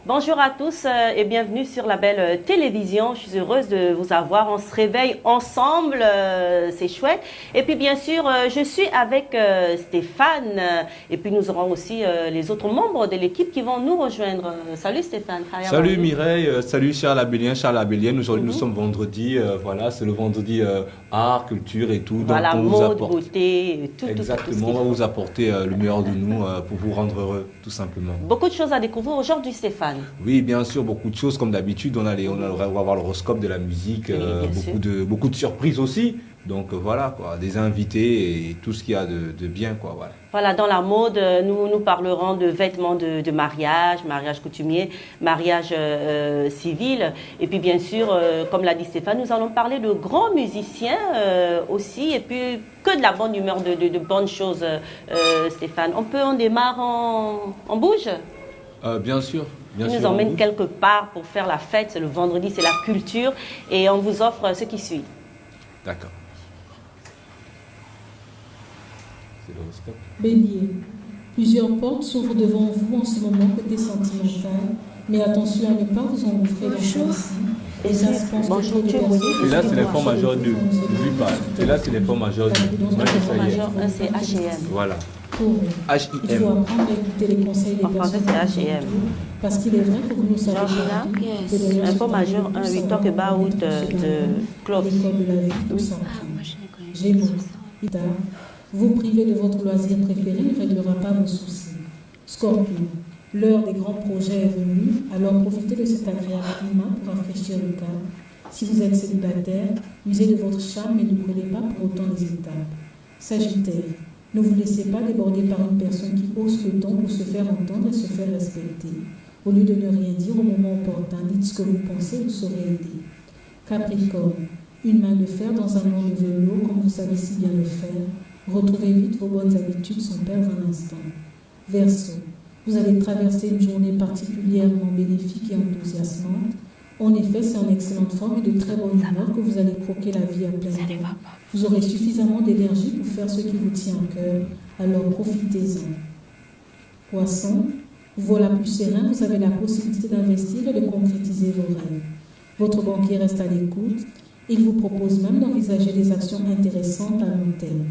Bonjour à tous et bienvenue sur la belle télévision. Je suis heureuse de vous avoir. On se réveille ensemble, c'est chouette. Et puis bien sûr, je suis avec Stéphane et puis nous aurons aussi les autres membres de l'équipe qui vont nous rejoindre. Salut Stéphane. Salut Mireille, salut Charles Abélien. Aujourd'hui nous sommes vendredi, voilà, c'est le vendredi art, culture et tout. Voilà, donc, mode, beauté, tout. Exactement, on va vous apporter le meilleur de nous pour vous rendre heureux, tout simplement. Beaucoup de choses à découvrir aujourd'hui Stéphane. Oui, bien sûr, beaucoup de choses. Comme d'habitude, on va voir l'horoscope de la musique, beaucoup de surprises aussi. Donc voilà, quoi, des invités et tout ce qu'il y a de bien, quoi. Voilà. Voilà, dans la mode, nous parlerons de vêtements de mariage, mariage coutumier, mariage civil. Et puis bien sûr, comme l'a dit Stéphane, nous allons parler de grands musiciens aussi. Et puis que de la bonne humeur, de bonnes choses, Stéphane. On démarre en bouge Bien sûr. Il nous emmène quelque part pour faire la fête. C'est le vendredi, c'est la culture. Et on vous offre ce qui suit. D'accord. C'est l'horoscope. Bélier. Plusieurs portes s'ouvrent devant vous en ce moment côté sentimental. Mais attention à ne pas vous engouffrer dans celle-ci. Et ça se pense Et là, c'est les formes majeures 2. N'oublie pas. Et là, c'est les formes majeures 2. Les formes majeures 1, c'est H&M. Voilà. H-I-M. Il faut apprendre à écouter les conseils des personnes. C'est H&M. Parce qu'il est vrai que vous ne savez pas. Info majeur 1, we talk about the clothes. Gémeaux. Vous priver de votre loisir préféré ne réglera pas vos soucis. Scorpion. L'heure des grands projets est venue, alors profitez de cet agréable climat pour rafraîchir le cœur. Si vous êtes célibataire, usez de votre charme et ne brûlez pas pour autant les étapes. Sagittaire. Ne vous laissez pas déborder par une personne qui hausse le ton pour se faire entendre et se faire respecter. Au lieu de ne rien dire au moment opportun, dites ce que vous pensez et vous saurez aider. Capricorne. Une main de fer dans un monde de velours, comme vous savez si bien le faire. Retrouvez vite vos bonnes habitudes sans perdre un instant. Verseau. Vous allez traverser une journée particulièrement bénéfique et enthousiasmante. En effet, c'est en excellente forme et de très bonne humeur que vous allez croquer la vie à plein temps. Vous aurez suffisamment d'énergie pour faire ce qui vous tient à cœur, alors profitez-en. Poisson, voilà plus serein, vous avez la possibilité d'investir et de concrétiser vos rêves. Votre banquier reste à l'écoute. Il vous propose même d'envisager des actions intéressantes à long terme.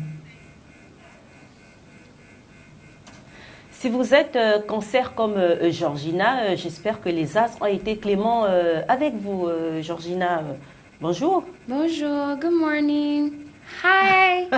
Si vous êtes cancer comme Georgina, j'espère que les astres ont été cléments avec vous, Georgina. Bonjour. Bonjour, good morning. Hi.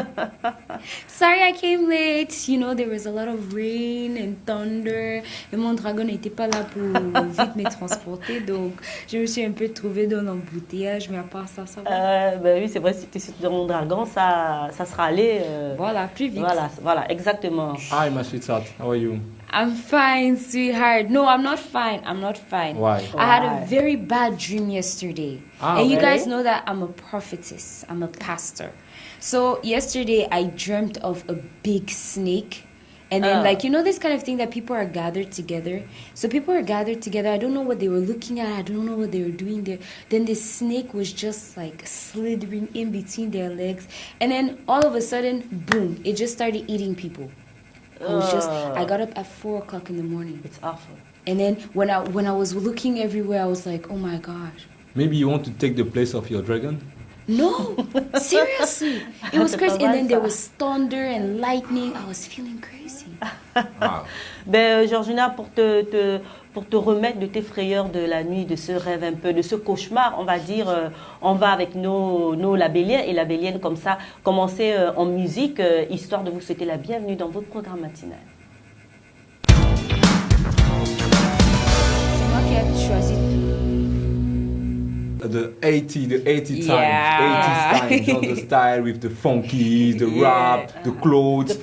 Sorry I came late. You know, there was a lot of rain and thunder. Et mon dragon n'était pas là pour vite me transporter. Donc, je me suis un peu trouvée dans l'embouteillage. Mais à part ça, ça va. Ben oui, c'est vrai, si tu es dans mon dragon, ça sera allé. Voilà, plus vite. Voilà, exactement. Hi, my sweetheart. How are you? I'm fine, sweetheart. No, I'm not fine. I'm not fine. Why? I had a very bad dream yesterday. And you guys know that I'm a prophetess. I'm a pastor. So yesterday I dreamt of a big snake. And then like, you know, this kind of thing that people are gathered together. So people are gathered together. I don't know what they were looking at. I don't know what they were doing there. Then the snake was just like slithering in between their legs. And then all of a sudden, boom, it just started eating people. I got up at 4 o'clock in the morning. It's awful. And then when I was looking everywhere, I was like, oh my gosh. Maybe you want to take the place of your dragon? No, seriously. It was crazy. And then there was thunder and lightning. I was feeling crazy. Wow. Ben, Georgina, pour te remettre de tes frayeurs de la nuit, de ce rêve un peu, de ce cauchemar, on va dire, on va avec nos labelliens et labelliennes comme ça, commencer en musique, histoire de vous souhaiter la bienvenue dans votre programme matinal. C'est moi qui ai choisi. The 80 times, 80s times, you know, the style with the funky, the rap, the clothes,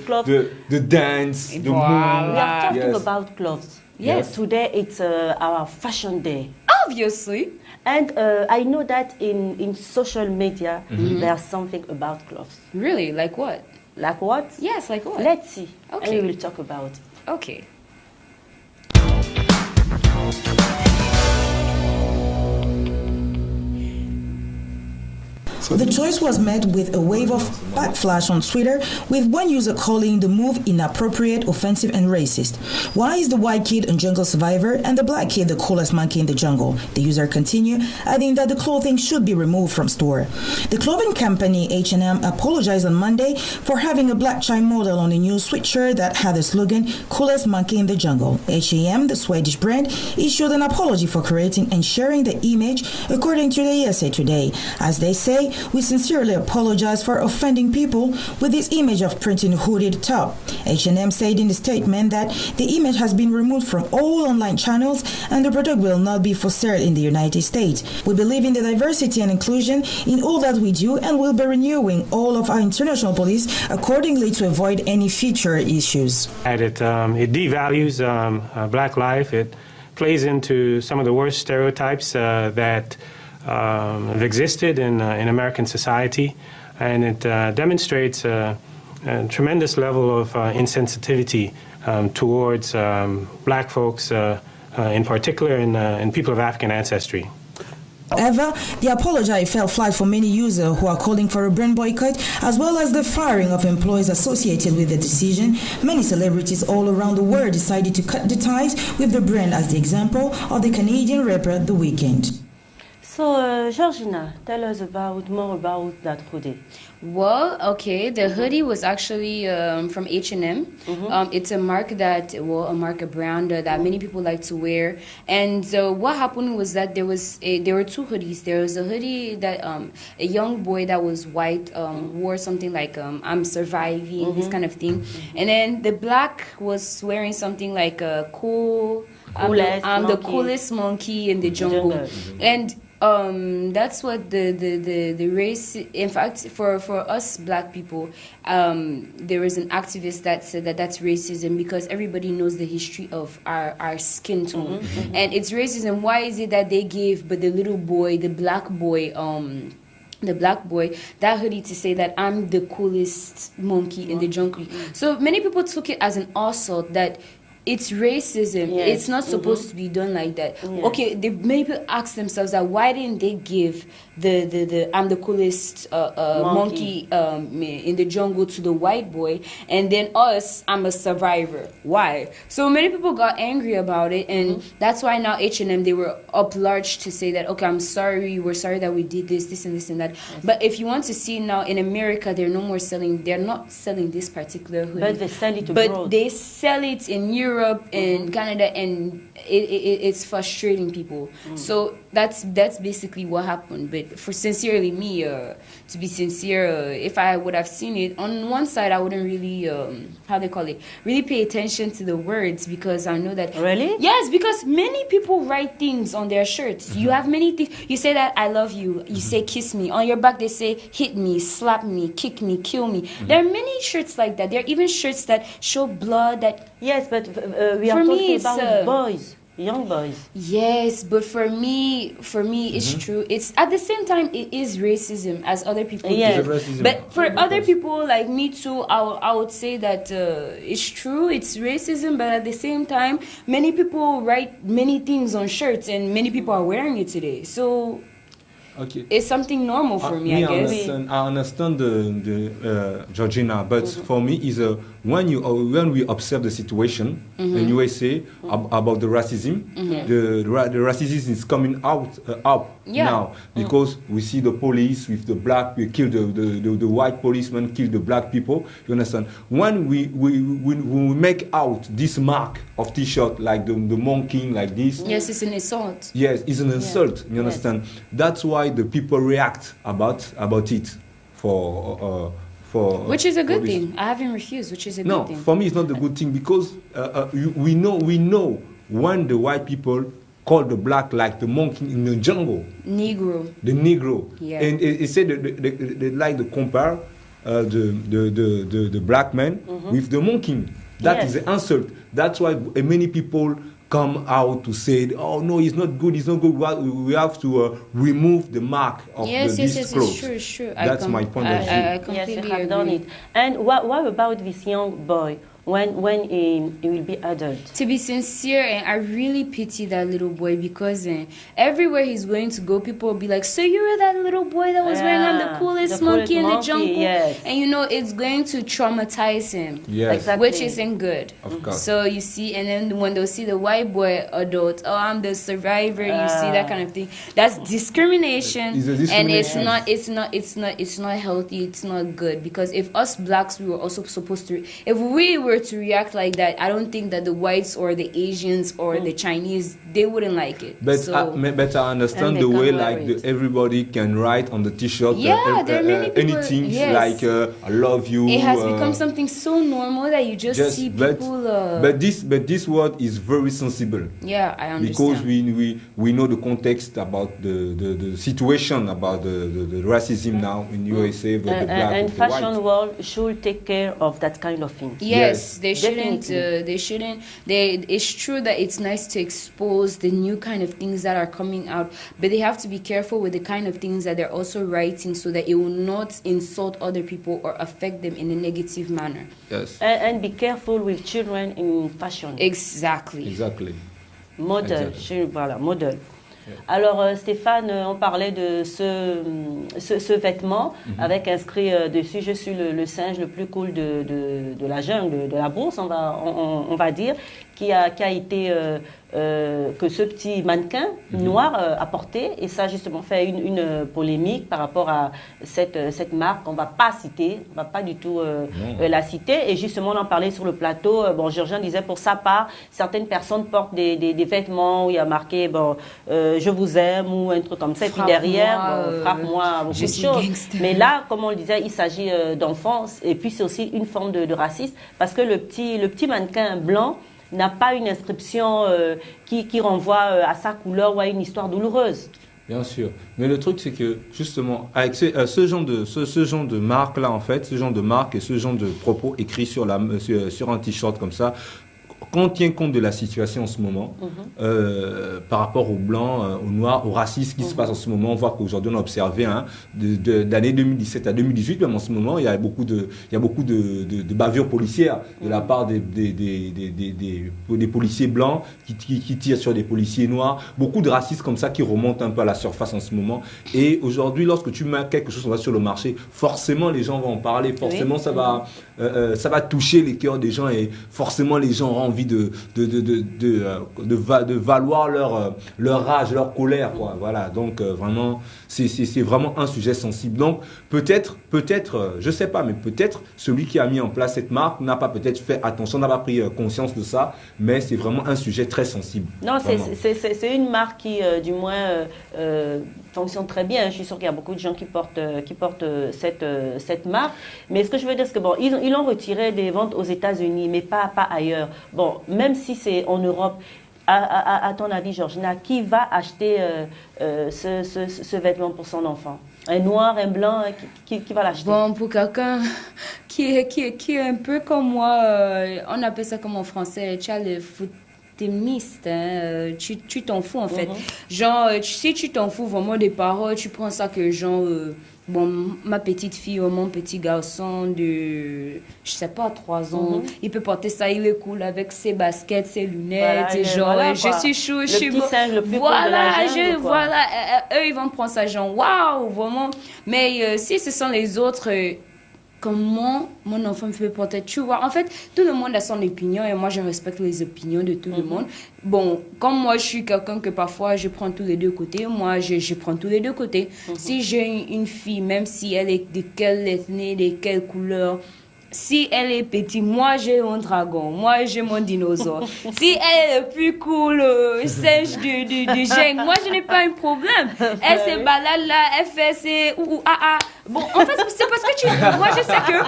the dance, the move. We are talking about clothes. Yes. Today it's our fashion day. Obviously. And I know that in social media, there's something about clothes. Really? Like what? Like what? Yes, like what? Let's see. Okay. And we will talk about it. Okay. The choice was met with a wave of backlash on Twitter, with one user calling the move inappropriate, offensive, and racist. Why is the white kid a jungle survivor and the black kid the coolest monkey in the jungle? The user continued, adding that the clothing should be removed from store. The clothing company H&M apologized on Monday for having a black child model on a new sweatshirt that had the slogan, "Coolest monkey in the jungle." H&M, the Swedish brand, issued an apology for creating and sharing the image, according to the USA Today. As they say, "We sincerely apologize for offending people with this image of printing hooded top." H&M said in a statement that the image has been removed from all online channels and the product will not be for sale in the United States. "We believe in the diversity and inclusion in all that we do and will be renewing all of our international policies accordingly to avoid any future issues." It devalues black life. It plays into some of the worst stereotypes that have existed in American society, and it demonstrates a tremendous level of insensitivity towards black folks, in particular, and people of African ancestry. However, the apology fell flat for many users who are calling for a brand boycott, as well as the firing of employees associated with the decision. Many celebrities all around the world decided to cut the ties with the brand, as the example of the Canadian rapper The Weeknd. So, Georgina, tell us more about that hoodie. Well, okay, the hoodie was actually from H&M. It's a a brand that many people like to wear. And what happened was that there were two hoodies. There was a hoodie that a young boy that was white wore something like "I'm surviving," this kind of thing. And then the black was wearing something like a I'm the coolest monkey in the jungle. And that's what the race. In fact, for us black people, there was an activist that said that that's racism because everybody knows the history of our skin tone, and it's racism. Why is it that they gave but the little boy, the black boy, that hoodie to say that I'm the coolest monkey in the jungle? So many people took it as an assault that it's racism. Yes. It's not supposed to be done like that. Yeah. Okay, many people ask themselves that why didn't they give the I'm the coolest monkey in the jungle to the white boy, and then us, I'm a survivor? Why? So many people got angry about it, and that's why now H&M, they were up large to say that, okay, I'm sorry, we're sorry that we did this and this and that. Yes. But if you want to see now in America, they're not selling this particular hoodie. But they sell it abroad. But they sell it in Europe and Canada, and it's frustrating people. So that's basically what happened. But for sincerely me, to be sincere, if I would have seen it on one side, I wouldn't really really pay attention to the words, because I know that really, yes, because many people write things on their shirts. You have many things. You say that I love you. You say kiss me. On your back they say hit me, slap me, kick me, kill me. There are many shirts like that. There are even shirts that show blood. That yes, but we are talking about boys. Young boys. Yes, but for me, it's true. It's at the same time, it is racism, as other people do. But for other people like me too, I would say that it's true. It's racism, but at the same time, many people write many things on shirts, and many people are wearing it today. So. Okay. It's something normal for me, I guess. I understand the Georgina, but for me, is when we observe the situation in USA about the racism, the racism is coming up now, because we see the police with the black, we kill the white policeman, kill the black people. You understand? When we make out this mark of T-shirt like the monkey like this. Yes, it's an insult. Yes, it's an insult. You understand? That's why the people react about it for which is a good thing. I haven't refused, which is a good thing. No, for me it's not a good thing, because we know when the white people call the black like the monkey in the jungle. Negro. The Negro. Yeah. And it said they like to compare the black man with the monkey. That is an insult. That's why many people come out to say, oh no, it's not good, we have to remove the mark of this clothes. It's true. That's my point of view. I completely agree. Done it. And what about this young boy when he will be adult. To be sincere, and I really pity that little boy because everywhere he's going to go, people will be like, so you were that little boy that was wearing I'm the coolest monkey in the jungle? Yes. And you know, it's going to traumatize him, Yes. Exactly. which isn't good. Of course. So you see, and then when they'll see the white boy adult, oh, I'm the survivor, you see that kind of thing. That's discrimination, It's a and discrimination. it's not healthy. It's not good because if us blacks, we were also supposed to, if we were to react like that, I don't think that the whites or the Asians or the Chinese, they wouldn't like it. But So, I understand And the they way can wear like it. everybody can write on the T-shirt Yeah, there are many people- anything yes. like I love you. it has become something so normal that you just see people. but this word is very sensible. Yeah, I understand. Because we know the context about the situation about the racism now in USA with the black And with the white. fashion world should take care of that kind of thing. Yes, they Definitely. shouldn't. They shouldn't. It's true that it's nice to expose the new kind of things that are coming out, but they have to be careful with the kind of things that they're also writing, so that it will not insult other people or affect them in a negative manner. Yes, And be careful with children in fashion. Exactly. exactly. Modèle, Exactly. voilà, modèle. Alors Stéphane, on parlait de ce vêtement avec inscrit dessus, je suis le singe le plus cool de la jungle, de la brousse, on va dire, qui a été que ce petit mannequin noir a porté, et ça a justement fait une polémique par rapport à cette marque qu'on ne va pas citer, on ne va pas du tout la citer, et justement on en parlait sur le plateau. Bon, Georgien disait pour sa part, certaines personnes portent des vêtements où il y a marqué je vous aime ou un truc comme ça, et puis derrière frappe-moi, beaucoup de choses. Gangster. Mais là, comme on le disait, il s'agit d'enfance, et puis c'est aussi une forme de racisme, parce que le petit mannequin blanc n'a pas une inscription qui renvoie à sa couleur ou à une histoire douloureuse. Bien sûr. Mais le truc, c'est que, justement, avec ce genre de marque-là, en fait, ce genre de marque et ce genre de propos écrits sur un t-shirt comme ça, quand on tient compte de la situation en ce moment, par rapport aux Blancs, aux Noirs, au racisme qui se passe en ce moment, on voit qu'aujourd'hui, on a observé, d'année 2017 à 2018, même en ce moment, il y a beaucoup de bavures policières de la part des policiers blancs qui tirent sur des policiers noirs. Beaucoup de racisme comme ça qui remonte un peu à la surface en ce moment. Et aujourd'hui, lorsque tu mets quelque chose sur le marché, forcément, les gens vont en parler, forcément, ça va toucher les cœurs des gens, et forcément, les gens auront envie de valoir leur rage, leur colère, quoi. Voilà. Donc vraiment, c'est vraiment un sujet sensible. Donc peut-être, je sais pas, mais peut-être celui qui a mis en place cette marque n'a pas peut-être fait attention, n'a pas pris conscience de ça, mais c'est vraiment un sujet très sensible. Non, c'est une marque qui, du moins, fonctionne très bien. Je suis sûre qu'il y a beaucoup de gens qui portent cette marque. Mais ce que je veux dire, c'est que bon, ils l'ont retiré des ventes aux États-Unis, mais pas ailleurs. Bon, même si c'est en Europe, à ton avis, Georgina, qui va acheter ce vêtement pour son enfant? Un noir, un blanc, qui va l'acheter? Bon, pour quelqu'un qui est un peu comme moi, on appelle ça comme en français, tu as le féministe, hein, tu t'en fous en fait. Genre, si tu t'en fous vraiment des paroles, tu prends ça que genre... bon, ma petite fille ou mon petit garçon de, je sais pas, 3 ans, il peut porter ça, il est cool avec ses baskets, ses lunettes, Voilà, et genre, voilà, je suis chou, je suis le petit singe le plus cool de la jungle, quoi. voilà, eux ils vont prendre ça genre, waouh, vraiment. Mais si ce sont les autres, comment mon enfant me fait porter, tu vois, en fait, tout le monde a son opinion et moi je respecte les opinions de tout le monde. Bon, comme moi je suis quelqu'un que parfois je prends tous les deux côtés, moi je prends tous les deux côtés. Si j'ai une fille, même si elle est de quelle ethnie, de quelle couleur, si elle est petite, moi j'ai un dragon, moi j'ai mon dinosaure. Si elle est le plus cool singe du jungle, moi je n'ai pas un problème. Elle se balade là, elle fait ses Bon, en fait, c'est parce que moi je sais que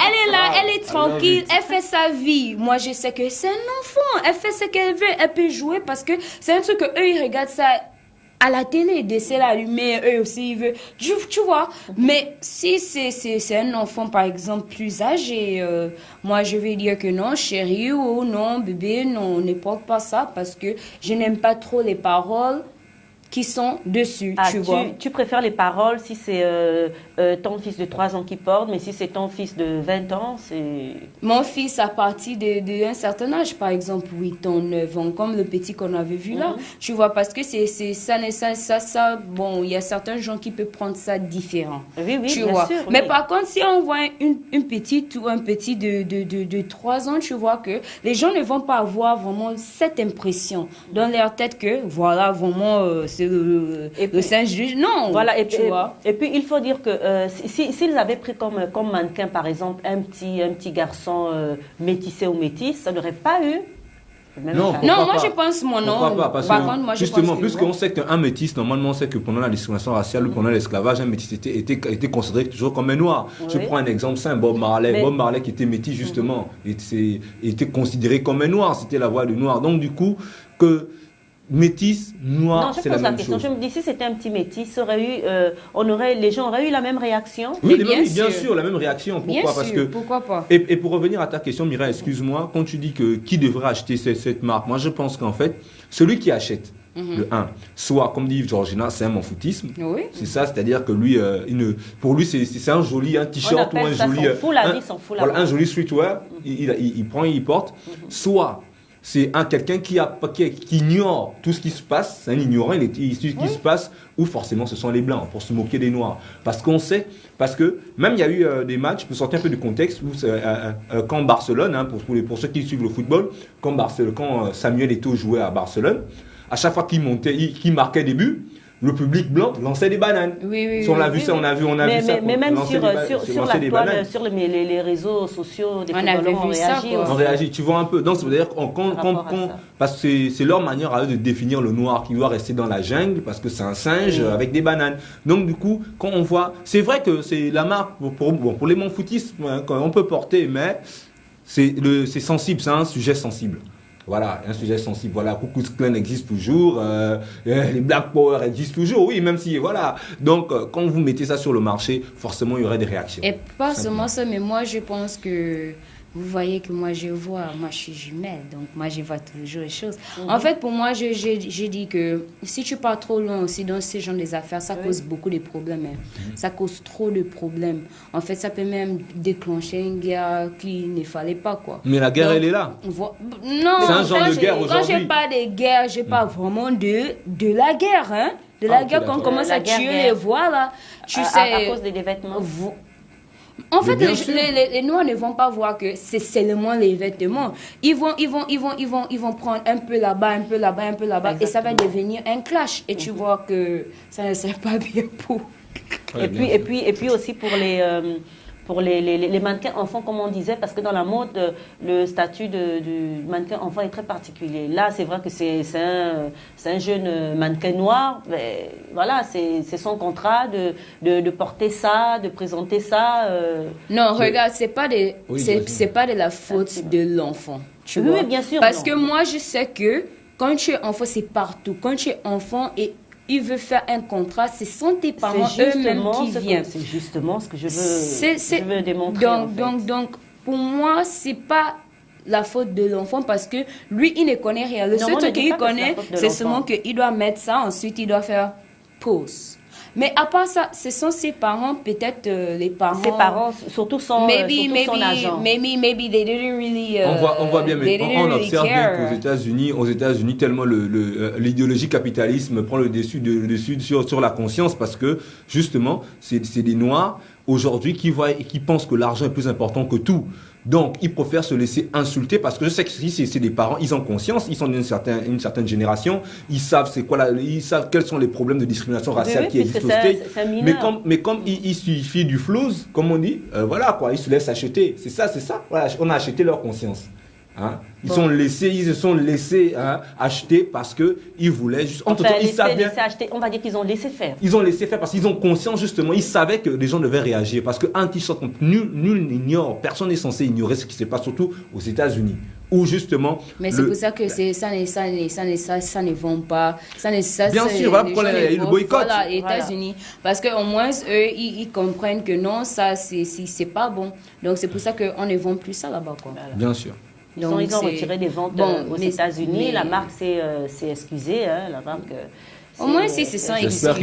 elle est là, elle est tranquille, elle fait sa vie. Moi je sais que c'est un enfant, elle fait ce qu'elle veut, elle peut jouer parce que c'est un truc que eux ils regardent ça à la télé, d'essayer l'allumer, eux aussi ils veulent, tu vois. Mais si c'est un enfant par exemple plus âgé, moi je vais dire que non, chérie, ou non, bébé, non, ne porte pas ça parce que je n'aime pas trop les paroles qui sont dessus, tu vois. Tu préfères les paroles si c'est ton fils de 3 ans qui porte, mais si c'est ton fils de 20 ans, c'est... Mon fils, à partir d'un certain âge, par exemple 8 ans, 9 ans, comme le petit qu'on avait vu là, tu vois, parce que ça, bon, il y a certains gens qui peuvent prendre ça différent. Oui, tu bien vois. sûr. Mais par contre, si on voit une petite ou un petit de 3 ans, tu vois que les gens ne vont pas avoir vraiment cette impression dans leur tête que, voilà, vraiment, c'est le singe du... Non, voilà, tu vois. Et puis, il faut dire que s'ils avaient pris comme mannequin, par exemple, un petit garçon métissé ou métisse, ça n'aurait pas eu... Non, moi je pense mon nom. Pourquoi pas? Parce Par que contre, moi, je justement, pense que puisqu'on sait qu'un métis, normalement, on sait que pendant la discrimination raciale ou pendant l'esclavage, un métis était considéré toujours comme un noir. Oui. Je prends un exemple simple, Bob Marley. Bob Marley qui était métis, justement, était considéré comme un noir. C'était la voix du noir. Donc, du coup, que métis, noir, c'est la même chose. Je me dis, si c'était un petit métis, les gens auraient eu la même réaction. Oui, bien sûr, la même réaction. Pourquoi? Parce que, pourquoi pas? Et pour revenir à ta question, Mireille, excuse-moi, quand tu dis que qui devrait acheter cette marque, moi je pense qu'en fait, celui qui achète, le 1, soit, comme dit Georgina, c'est un manfoutisme. Oui. C'est ça, c'est-à-dire que lui, pour lui, c'est un joli t-shirt ou un joli. Un joli streetwear, il prend et il porte. Soit, c'est quelqu'un qui ignore tout ce qui se passe, c'est un ignorant, il sait ce qui se passe, ou forcément ce sont les blancs, pour se moquer des noirs. Parce que même il y a eu des matchs, pour sortir un peu du contexte, où quand Barcelone, pour ceux qui suivent le football, quand Samuel Eto'o jouait à Barcelone, à chaque fois qu'il marquait des buts, le public blanc lançait des bananes. Oui. On a vu ça. Mais même sur la toile, sur les réseaux sociaux, des footballeurs on réagit, tu vois un peu. Donc, c'est-à-dire parce que c'est leur manière à eux de définir le noir qui doit rester dans la jungle parce que c'est un singe avec des bananes. Donc, du coup, quand on voit, c'est vrai que c'est la marque pour les manfoutistes, on peut porter, mais c'est sensible, c'est un sujet sensible. Voilà, un sujet sensible. Voilà, Ku Klux Klan existe toujours, les Black Power existent toujours, oui, même si, voilà. Donc, quand vous mettez ça sur le marché, forcément, il y aurait des réactions. Et pas seulement ça, mais moi, je pense que vous voyez que moi je suis jumelle, donc moi je vois toujours les choses. En fait, pour moi, je dis que si tu pars trop loin aussi dans ce genre des affaires, ça cause beaucoup de problèmes. Ça cause trop de problèmes. En fait, ça peut même déclencher une guerre qu'il ne fallait pas, quoi. Mais la guerre, elle est là. Non, c'est un genre de guerre aujourd'hui. Quand je parle de guerre, je parle vraiment de la guerre, hein. De la guerre, quand on commence à tuer les voix, là. Tu sais, à cause des vêtements. En fait, les Noirs ne vont pas voir que c'est seulement les vêtements. Ils vont prendre un peu là-bas, un peu là-bas, un peu là-bas, et ça va devenir un clash. Et tu vois que ça ne serait pas bien pour. Et puis aussi pour les mannequins enfants, comme on disait, parce que dans la mode, le statut du mannequin enfant est très particulier. Là, c'est vrai que c'est un jeune mannequin noir, mais voilà, c'est son contrat de porter ça, de présenter ça. Non, regarde, c'est pas de la faute de l'enfant. Oui, bien sûr. Parce que moi, je sais que quand tu es enfant, c'est partout. Quand tu es enfant et il veut faire un contrat, ce sont tes parents eux-mêmes qui viennent. C'est justement ce que je veux démontrer. Donc, pour moi, c'est pas la faute de l'enfant parce que lui, il ne connaît rien. Le seul truc qu'il connaît, c'est seulement qu'il doit mettre ça, ensuite il doit faire pause. Mais à part ça, ce sont ses parents, peut-être les parents. Ses parents, surtout son agent. Maybe they didn't really. On voit bien, mais on observe bien qu'aux États-Unis, tellement l'idéologie capitalisme prend le dessus sur la conscience parce que justement, c'est des Noirs aujourd'hui qui pensent que l'argent est plus important que tout. Donc, ils préfèrent se laisser insulter parce que je sais que si c'est des parents, ils ont conscience, ils sont d'une certaine génération, ils savent quels sont les problèmes de discrimination raciale qui existent au States. Mais comme il suffit du flouze, comme on dit, voilà quoi, ils se laissent acheter. C'est ça. Voilà, on a acheté leur conscience. Hein? Ils se sont laissés acheter parce que ils voulaient juste. On va dire qu'ils ont laissé faire. Ils ont laissé faire parce qu'ils ont conscience justement. Ils savaient que les gens devaient réagir parce qu'un t-shirt, nul n'ignore, personne n'est censé ignorer ce qui se passe, surtout aux États-Unis. Où justement. Mais c'est pour ça que ça ne vont pas. Bien sûr, voilà pourquoi il y a eu le boycott. Voilà, les États-Unis. Parce qu'au moins, eux, ils comprennent que non, ça, c'est pas bon. Donc c'est pour ça qu'on ne vend plus ça là-bas, quoi. Voilà. Bien sûr. Ils ont retiré des ventes aux États-Unis. La marque s'est excusée. La marque Au moins, si ce sont J'espère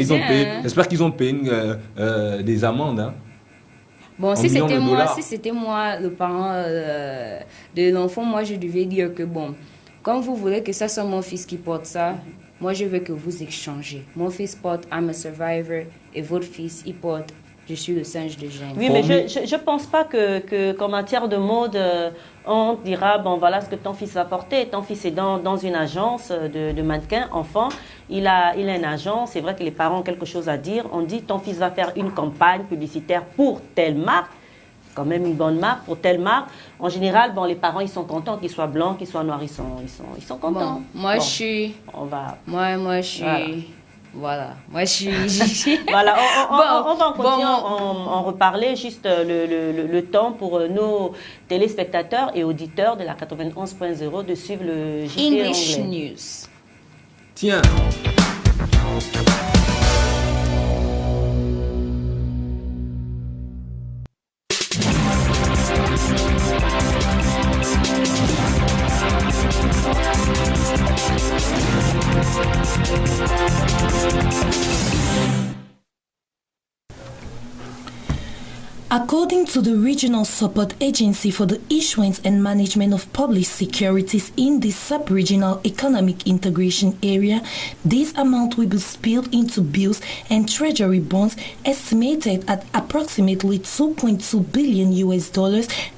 qu'ils ont payé des amendes. Hein. Bon, si c'était moi, le parent de l'enfant, moi, je devais dire que, bon, comme vous voulez que ça soit mon fils qui porte ça, moi, je veux que vous échangez. Mon fils porte I'm a survivor et votre fils, il porte je suis le singe de Gênes. Oui, mais je ne pense pas qu'en matière de mode, on dira, bon, voilà ce que ton fils va porter. Ton fils est dans une agence de mannequins, enfants. Il a une agence. C'est vrai que les parents ont quelque chose à dire. On dit, ton fils va faire une campagne publicitaire pour telle marque. Quand même une bonne marque pour telle marque. En général, bon, les parents, ils sont contents qu'ils soient blancs, qu'ils soient noirs. Ils sont contents. Bon, moi, bon, je suis... Moi, je suis... Voilà, moi je suis... Voilà, on va en continuer, en reparler juste le temps pour nos téléspectateurs et auditeurs de la 91.0 de suivre le JT English anglais. News. Tiens. According to the Regional Support Agency for the Issuance and Management of Public Securities in the Sub-Regional Economic Integration Area, this amount will be spilled into bills and treasury bonds estimated at approximately $2.2 billion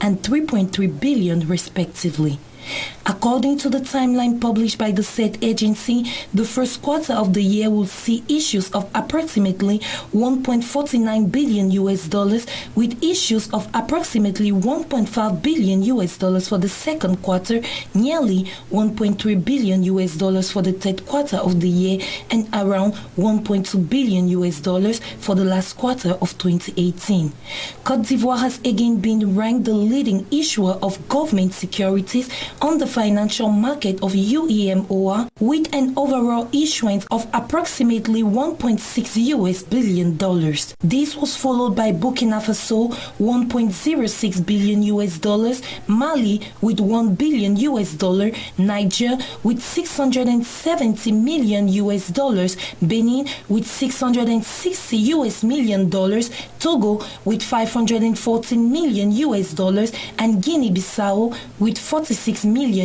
and $3.3 billion respectively. According to the timeline published by the said agency, the first quarter of the year will see issues of approximately $1.49 billion with issues of approximately $1.5 billion for the second quarter, nearly $1.3 billion for the third quarter of the year, and around $1.2 billion for the last quarter of 2018. Côte d'Ivoire has again been ranked the leading issuer of government securities on the financial market of UEMOA with an overall issuance of approximately $1.6 billion. This was followed by Burkina Faso $1.06 billion, Mali with $1 billion, Niger with $670 million, Benin with $660 million, Togo with $514 million, and Guinea-Bissau with $46 million.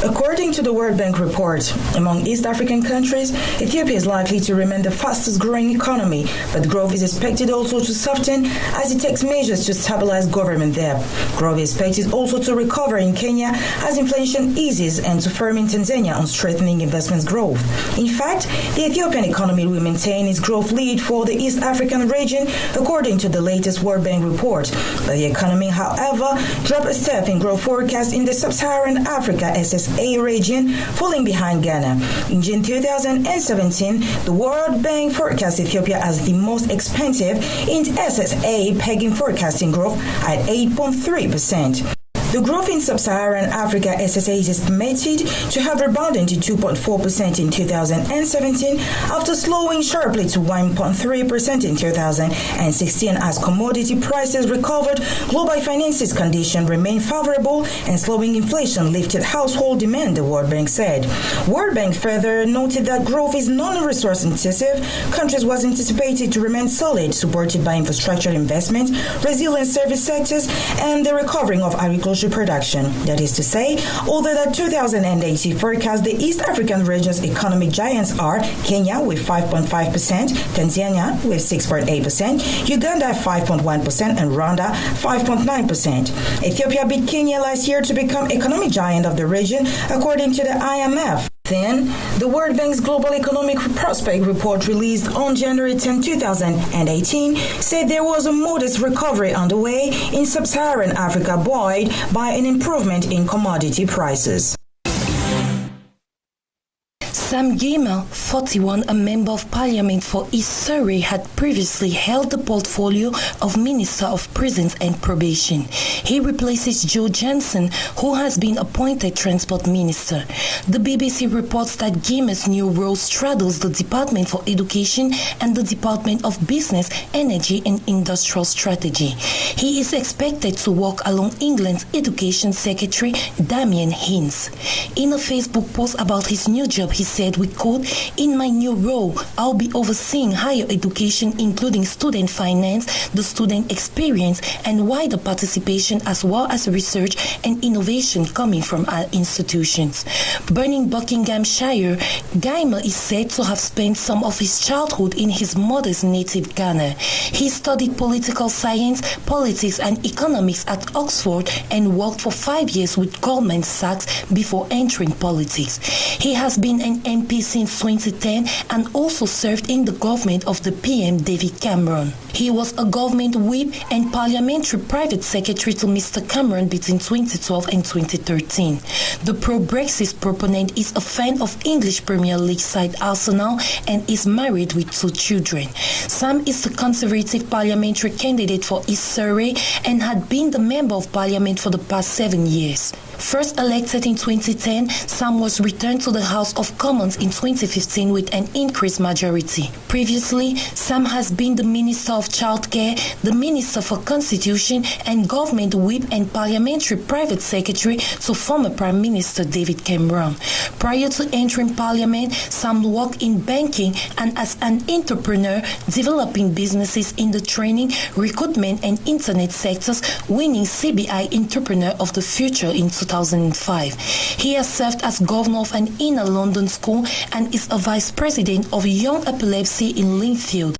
According to the World Bank report, among East African countries, Ethiopia is likely to remain the fastest growing economy, but growth is expected also to soften as it takes measures to stabilize government there. Growth is expected also to recover in Kenya as inflation eases and to firm in Tanzania on strengthening investment growth. In fact, the Ethiopian economy will maintain its growth lead for the East African region, according to the latest World Bank report. But the economy, however, dropped a step in growth forecast in the Sub-Saharan Africa SSA region, falling behind Ghana. In June 2017, the World Bank forecast Ethiopia as the most expensive in SSA, pegging forecasting growth at 8.3%. The growth in Sub-Saharan Africa SSA is estimated to have rebounded to 2.4% in 2017 after slowing sharply to 1.3% in 2016 as commodity prices recovered, global finances conditions remained favorable, and slowing inflation lifted household demand, the World Bank said. World Bank further noted that growth is non-resource intensive. Countries was anticipated to remain solid, supported by infrastructure investment, resilient service sectors, and the recovering of agriculture production. That is to say, although the 2018 forecast, the East African region's economic giants are Kenya with 5.5%, Tanzania with 6.8%, Uganda 5.1%, and Rwanda 5.9%. Ethiopia beat Kenya last year to become economic giant of the region, according to the IMF. Then, the World Bank's Global Economic Prospect Report released on January 10, 2018, said there was a modest recovery underway in Sub-Saharan Africa, buoyed by an improvement in commodity prices. Sam Gamer, 41, a member of parliament for East Surrey, had previously held the portfolio of Minister of Prisons and Probation. He replaces Joe Jensen, who has been appointed Transport Minister. The BBC reports that Gamer's new role straddles the Department for Education and the Department of Business, Energy and Industrial Strategy. He is expected to work along England's Education Secretary, Damien Hinds. In a Facebook post about his new job, he said, we quote, "In my new role, I'll be overseeing higher education, including student finance, the student experience, and wider participation, as well as research and innovation coming from our institutions." Born in Buckinghamshire, Gaimer is said to have spent some of his childhood in his mother's native Ghana. He studied political science, politics, and economics at Oxford and worked for 5 years with Goldman Sachs before entering politics. He has been an MP since 2010 and also served in the government of the PM David Cameron. He was a government whip and parliamentary private secretary to Mr. Cameron between 2012 and 2013. The pro-Brexit proponent is a fan of English Premier League side Arsenal and is married with 2 children. Sam is the Conservative parliamentary candidate for East Surrey and had been the Member of Parliament for the past 7 years. First elected in 2010, Sam was returned to the House of Commons in 2015 with an increased majority. Previously, Sam has been the Minister of Childcare, the Minister for Constitution and Government Whip and Parliamentary Private Secretary to former Prime Minister David Cameron. Prior to entering Parliament, Sam worked in banking and as an entrepreneur, developing businesses in the training, recruitment and internet sectors, winning CBI Entrepreneur of the Future in 2005. He has served as governor of an inner London school and is a vice president of Young Epilepsy in Lingfield.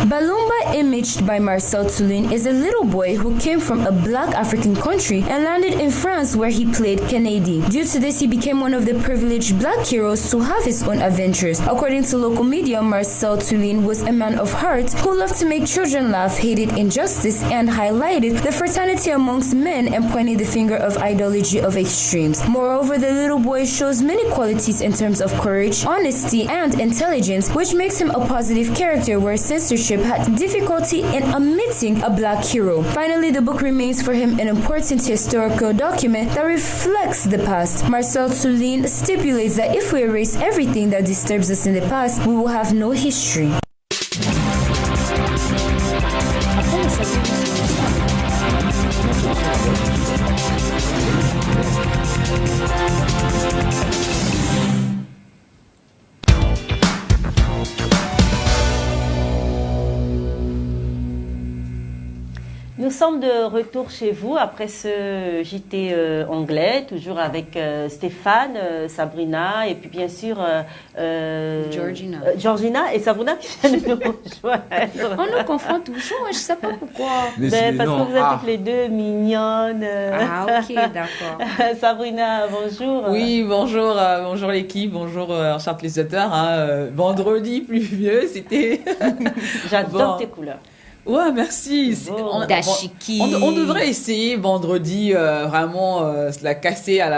Balumba, imaged by Marcel Toulin, is a little boy who came from a black African country and landed in France where he played Kennedy. Due to this, he became one of the privileged black heroes to have his own adventures. According to local media, Marcel Toulin was a man of heart who loved to make children laugh, hated injustice, and highlighted the fraternity amongst men and pointed the finger of ideology of extremes. Moreover, the little boy shows many qualities in terms of courage, honesty, and intelligence, which makes him a positive character where censorship had difficulty in omitting a black hero. Finally, the book remains for him an important historical document that reflects the past. Marcel Toulin stipulates that if we erase everything that disturbs us in the past, we will have no history. Nous sommes de retour chez vous après ce JT anglais, toujours avec Stéphane, Sabrina et puis bien sûr Georgina et Sabrina qui vient de nous rejoindre. On nous confond toujours, je ne sais pas pourquoi. Mais parce que vous êtes toutes les deux mignonnes. Ah ok, d'accord. Sabrina, bonjour. Oui, bonjour, bonjour l'équipe, bonjour chers téléspectateurs. Vendredi pluvieux, c'était... J'adore tes couleurs. Ouais, merci. Bon. On devrait essayer vendredi vraiment se la casser à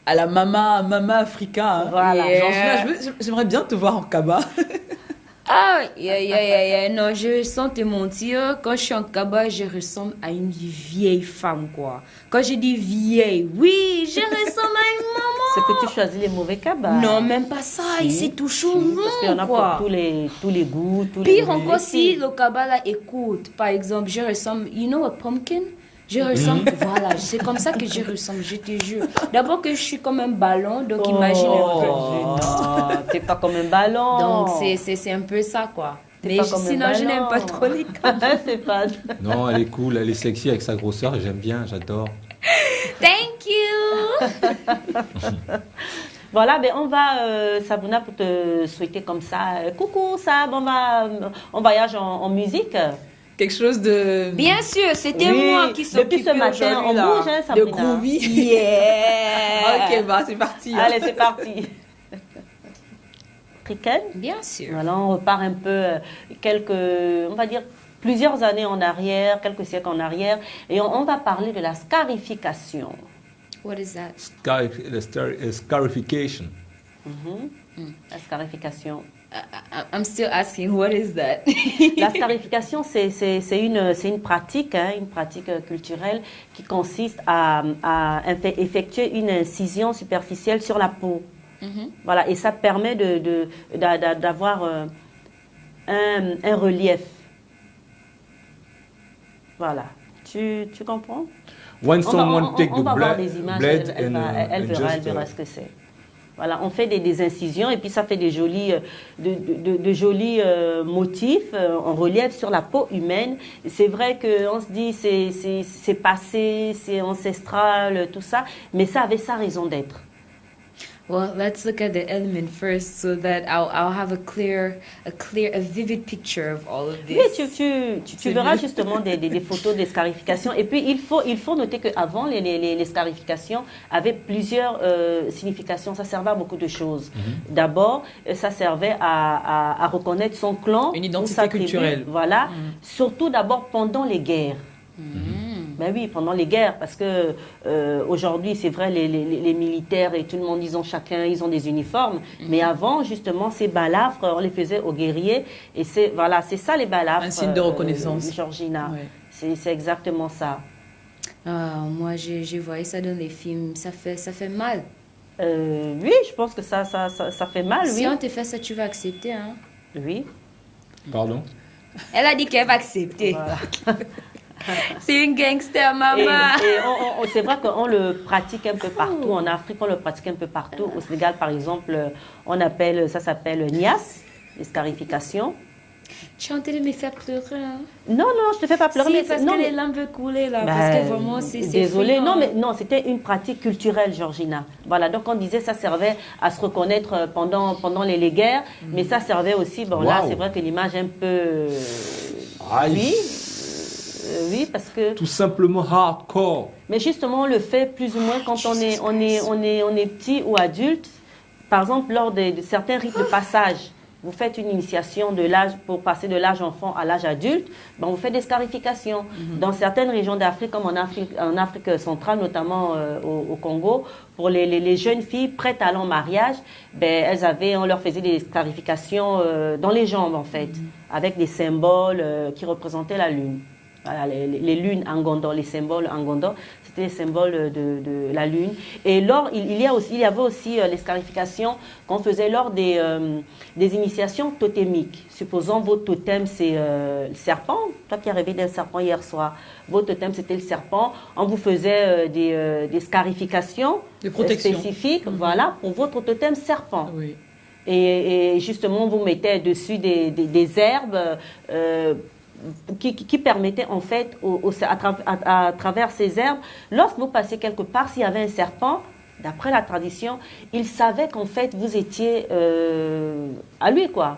la Mama Africa. Hein. Voilà. Genre, j'aimerais bien te voir en Kaba. Ah, non, je sens te mentir. Quand je suis en Kaba, je ressemble à une vieille femme, quoi. Quand je dis vieille, oui, je ressemble à une maman. C'est que tu choisis les mauvais Kaba. Non, même pas ça. Si, c'est toujours bon, parce qu'il y en a quoi. pour tous les goûts, Pire encore, si le Kaba là écoute, par exemple, je ressemble, you know a pumpkin? Je ressemble, voilà, c'est comme ça que je ressemble, je te jure. D'abord que je suis comme un ballon, donc imagine un peu. Non, t'es pas comme un ballon. Donc c'est un peu ça, quoi. Mais sinon, je n'aime pas trop les Kabas. C'est pas... Non, elle est cool, elle est sexy avec sa grosseur, j'aime bien, j'adore. Thank you. Voilà, ben on va, Sabrina, pour te souhaiter comme ça. Coucou Sab, on voyage en musique. Quelque chose de... Bien sûr, c'était moi qui s'occupais depuis ce matin, on bouge, hein, Sabrina. De groovy. Yeah. Ok, bah c'est parti. Allez, c'est parti. Riken? Bien sûr. Voilà, on repart un peu on va dire, plusieurs années en arrière, quelques siècles en arrière, et on va parler de la scarification. What is that? Scarification. La scarification. I'm still asking, what is that? La scarification, c'est une pratique, hein, une pratique culturelle qui consiste à effectuer une incision superficielle sur la peau. Voilà, et ça permet d'avoir un relief. Voilà. Tu comprends? When someone take on the va voir blood, des images, blood elle verra ce que c'est. Voilà, on fait des incisions et puis ça fait des jolis, de jolis motifs en relief sur la peau humaine. C'est vrai qu'on se dit c'est passé, c'est ancestral, tout ça, mais ça avait sa raison d'être. Well, let's look at the element first so that I'll have a vivid picture of all of this. Oui, tu verras justement des photos des scarifications. Et puis, il faut noter qu'avant, les scarifications avaient plusieurs significations. Ça servait à beaucoup de choses. D'abord, ça servait à reconnaître son clan. Une identité culturelle. Voilà. Surtout d'abord pendant les guerres. Ben oui, pendant les guerres, parce que aujourd'hui, c'est vrai, les militaires et tout le monde, ils ont des uniformes. Mais avant, justement, ces balafres, on les faisait aux guerriers. Et c'est ça les balafres. Un signe de reconnaissance. Georgina. Ouais. C'est exactement ça. Moi, j'ai voyé ça dans les films. Ça fait mal. Oui, je pense que ça fait mal, oui. Si on te fait ça, tu vas accepter, hein? Oui. Pardon? Elle a dit qu'elle va accepter. Voilà. C'est une gangster, maman. Et c'est vrai qu'on le pratique un peu partout. En Afrique, on le pratique un peu partout. Au Sénégal, par exemple, ça s'appelle nias, les scarifications. Tu es en train de me faire pleurer. Hein? Non, je te fais pas pleurer. Si, parce que les larmes veulent couler là. Parce que vraiment, c'est désolée. friand. Non, c'était une pratique culturelle, Georgina. Voilà, donc on disait ça servait à se reconnaître pendant les guerres, mais ça servait aussi. Bon, là, c'est vrai que l'image est un peu. Oui. Oui, parce que... Tout simplement hardcore. Mais justement, on le fait plus ou moins quand on est petit ou adulte. Par exemple, lors de certains rites de passage, vous faites une initiation de l'âge pour passer de l'âge enfant à l'âge adulte, vous faites des scarifications. Dans certaines régions d'Afrique, comme en Afrique centrale, notamment au Congo, pour les jeunes filles prêtes à aller en mariage, on leur faisait des scarifications dans les jambes, en fait, avec des symboles qui représentaient la lune. Voilà, les lunes en Gondor, les symboles en Gondor, c'était les symboles de la lune. Et il y avait aussi les scarifications qu'on faisait lors des initiations totémiques. Supposons votre totem, c'est le serpent. Toi qui as rêvé d'un serpent hier soir, votre totem, c'était le serpent. On vous faisait des scarifications spécifiques, voilà, pour votre totem serpent. Oui. Et justement, vous mettez dessus des herbes qui permettait en fait, à travers ces herbes, lorsque vous passez quelque part, s'il y avait un serpent, d'après la tradition, il savait qu'en fait, vous étiez à lui, quoi.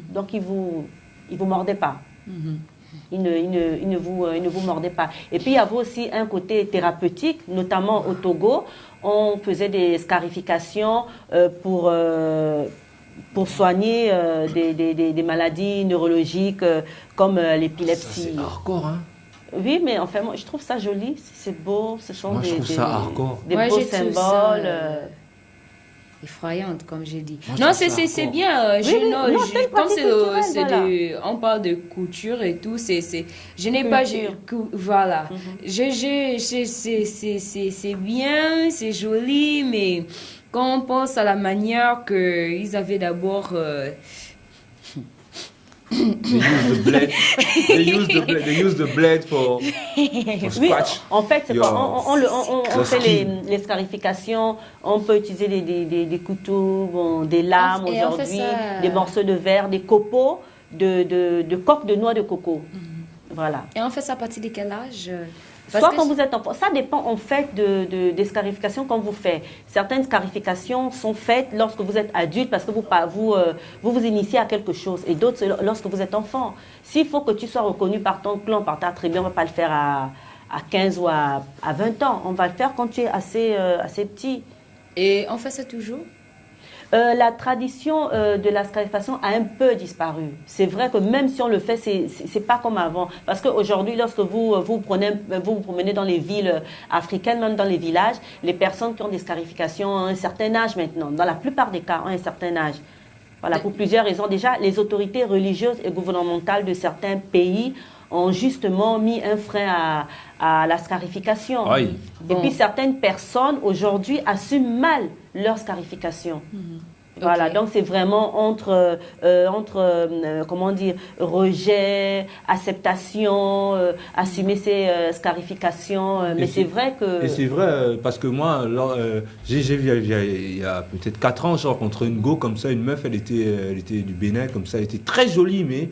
Donc, il vous mordait pas. Il ne vous mordait pas. Et puis, il y avait aussi un côté thérapeutique, notamment au Togo. On faisait des scarifications pour soigner des maladies neurologiques comme l'épilepsie. C'est hardcore, hein? Oui, mais enfin, moi, je trouve ça joli, c'est beau, ce sont je trouve ça hardcore. Des beaux symboles. Effrayante, comme j'ai dit. Moi, non, c'est bien. Comme on parle de couture et tout, je n'ai pas... Voilà. C'est bien, c'est joli, mais... Quand on pense à la manière qu'ils avaient d'abord... They use the blade for scratch. Oui, en fait, on fait les scarifications, on peut utiliser des couteaux, des lames aujourd'hui, des morceaux de verre, des copeaux, de coques de noix de coco. Voilà. Et on fait ça à partir de quel âge? Soit quand vous êtes enfant, ça dépend en fait des scarifications qu'on vous fait. Certaines scarifications sont faites lorsque vous êtes adulte parce que vous initiez à quelque chose, et d'autres lorsque vous êtes enfant. S'il faut que tu sois reconnu par ton clan, par ta tribu, on ne va pas le faire à 15 ou à 20 ans. On va le faire quand tu es assez petit. Et on fait ça toujours? La tradition de la scarification a un peu disparu. C'est vrai que même si on le fait, c'est pas comme avant. Parce qu'aujourd'hui, lorsque vous vous promenez dans les villes africaines, même dans les villages, les personnes qui ont des scarifications ont un certain âge maintenant. Dans la plupart des cas, ont un certain âge. Voilà, pour plusieurs raisons. Déjà, les autorités religieuses et gouvernementales de certains pays ont justement mis un frein à la scarification. Oui. Et puis certaines personnes aujourd'hui assument mal leur scarification. Voilà, donc c'est vraiment entre comment dire, rejet, acceptation, assumer ses scarifications. Mais c'est vrai que... Et c'est vrai, parce que moi, j'ai vu il y a peut-être 4 ans, j'ai rencontré une go comme ça, une meuf, elle était du Bénin, comme ça, elle était très jolie, mais...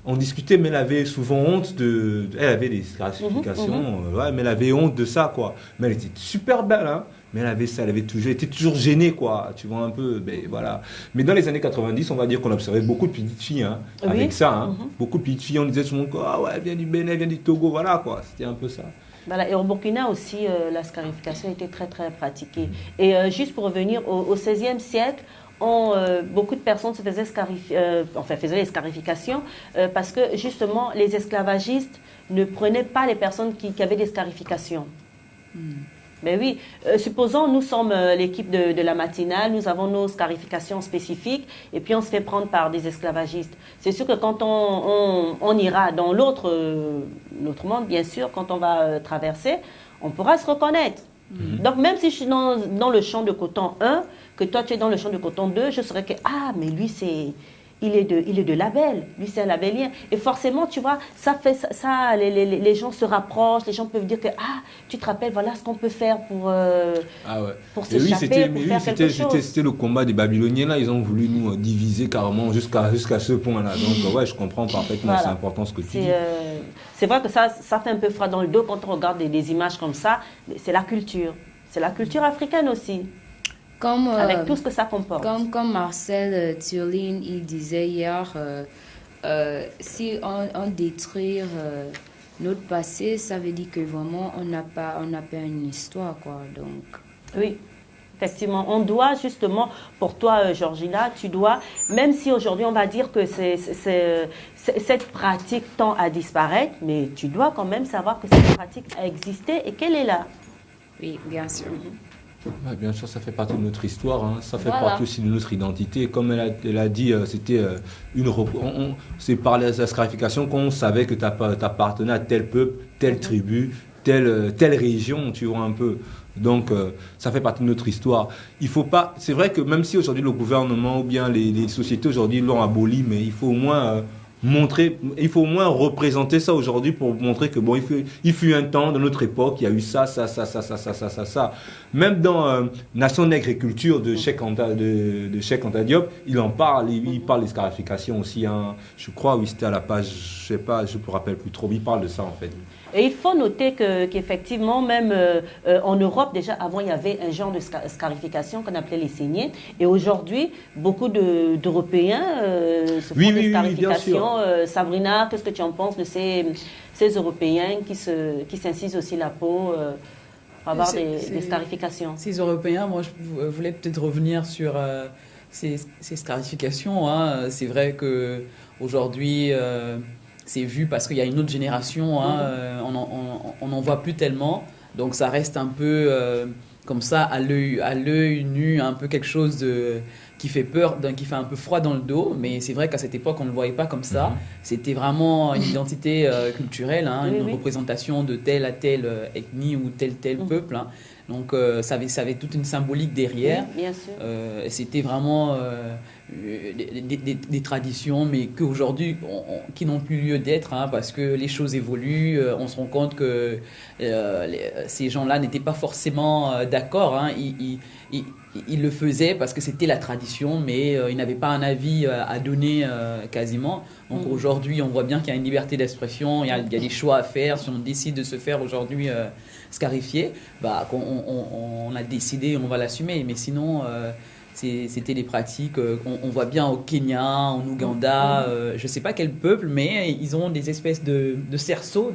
On discutait, mais elle avait souvent honte elle avait des scarifications, ouais, mais elle avait honte de ça, quoi. Mais elle était super belle, hein. Mais elle avait ça, elle était toujours gênée, quoi. Tu vois un peu, mais voilà. Mais dans les années 90, on va dire qu'on observait beaucoup de petites filles, hein, avec ça, hein. Beaucoup de petites filles, on disait souvent, ah ouais, elle vient du Bénin, elle vient du Togo, voilà, quoi. C'était un peu ça. Voilà, et au Burkina aussi, la scarification était très, très pratiquée. Et juste pour revenir au XVIe siècle, beaucoup de personnes se faisaient faisaient les scarifications parce que justement les esclavagistes ne prenaient pas les personnes qui avaient des scarifications. Mais oui, supposons nous sommes l'équipe de la matinale, nous avons nos scarifications spécifiques et puis on se fait prendre par des esclavagistes. C'est sûr que quand on ira dans l'autre monde, bien sûr, quand on va traverser, on pourra se reconnaître. Donc même si je suis dans le champ de coton 1, que toi tu es dans le champ de coton 2, je saurais que mais lui il est de Label, lui c'est un labellien. Et forcément tu vois, ça fait ça les gens se rapprochent, les gens peuvent dire que tu te rappelles, voilà ce qu'on peut faire pour s'échapper, pour faire quelque chose. C'était le combat des Babyloniens là, ils ont voulu nous diviser carrément jusqu'à ce point là. Donc ouais, je comprends parfaitement, voilà. C'est important ce que tu dis. C'est vrai que ça fait un peu froid dans le dos quand on regarde des images comme ça. C'est la culture africaine aussi. Avec tout ce que ça comporte. Comme Marcel Turlin, il disait hier, si on détruit notre passé, ça veut dire que vraiment on n'a pas une histoire, quoi. Donc. Oui. Effectivement, on doit justement, pour toi, Georgina, tu dois, même si aujourd'hui on va dire que cette pratique tend à disparaître, mais tu dois quand même savoir que cette pratique a existé et qu'elle est là. Oui, bien sûr. Ouais, bien sûr, ça fait partie de notre histoire, hein. Ça fait partie aussi de notre identité. Comme elle a dit, c'est par la scarification qu'on savait que tu appartenais à tel peuple, telle tribu, telle région, tu vois un peu. Donc, ça fait partie de notre histoire. Il faut pas. C'est vrai que même si aujourd'hui le gouvernement ou bien les sociétés aujourd'hui l'ont aboli, mais il faut au moins il faut au moins représenter ça aujourd'hui pour montrer que bon, il fut un temps dans notre époque, il y a eu ça. Même dans Nation Nègre et Culture de Cheikh Anta Diop, il en parle, il parle des scarifications aussi. Hein. Je crois, oui, c'était à la page, je sais pas, je me rappelle plus trop. Il parle de ça en fait. Et il faut noter qu'effectivement, même en Europe, déjà avant, il y avait un genre de scarification qu'on appelait les saignées. Et aujourd'hui, beaucoup d'Européens se font des scarifications. Sabrina, qu'est-ce que tu en penses de ces Européens qui s'incisent aussi la peau pour avoir des scarifications? Ces Européens, moi, je voulais peut-être revenir sur ces scarifications. Hein. C'est vrai qu'aujourd'hui... c'est vu parce qu'il y a une autre génération, hein, on n'en voit plus tellement, donc ça reste un peu comme ça à l'œil nu, un peu quelque chose qui fait peur, qui fait un peu froid dans le dos, mais c'est vrai qu'à cette époque on ne le voyait pas comme ça, c'était vraiment une identité culturelle, hein, une représentation de telle à telle ethnie ou tel peuple, hein. Donc ça avait toute une symbolique derrière, bien sûr. C'était vraiment... des traditions, mais qu'aujourd'hui, qui n'ont plus lieu d'être, hein, parce que les choses évoluent, on se rend compte que ces gens-là n'étaient pas forcément d'accord, hein, ils le faisaient parce que c'était la tradition, mais ils n'avaient pas un avis à donner quasiment. Donc aujourd'hui, on voit bien qu'il y a une liberté d'expression, il y a des choix à faire. Si on décide de se faire aujourd'hui scarifier, on a décidé, on va l'assumer, mais sinon... C'était des pratiques qu'on voit bien au Kenya, en Ouganda, je ne sais pas quel peuple, mais ils ont des espèces de cerceaux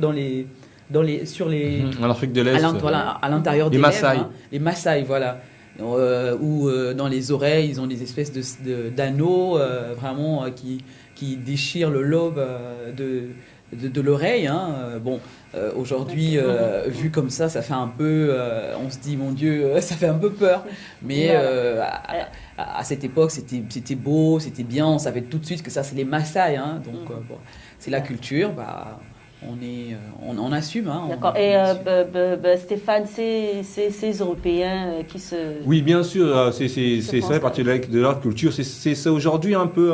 sur les... En Afrique de l'Est. À l'intérieur des lèvres. Maasai. Hein. Les Maasai, voilà. ou dans les oreilles, ils ont des espèces d'anneaux vraiment qui déchirent le lobe de l'oreille. Hein. Bon, aujourd'hui, vu comme ça fait un peu, on se dit, mon Dieu, ça fait un peu peur. Mais à cette époque, c'était beau, c'était bien, on savait tout de suite que ça, c'est les Maasai. Hein. Donc, bon, c'est la culture, on assume. Hein, d'accord. Et Stéphane, ces Européens qui se... Oui, bien sûr, c'est vrai, partie de leur culture. C'est aujourd'hui un peu,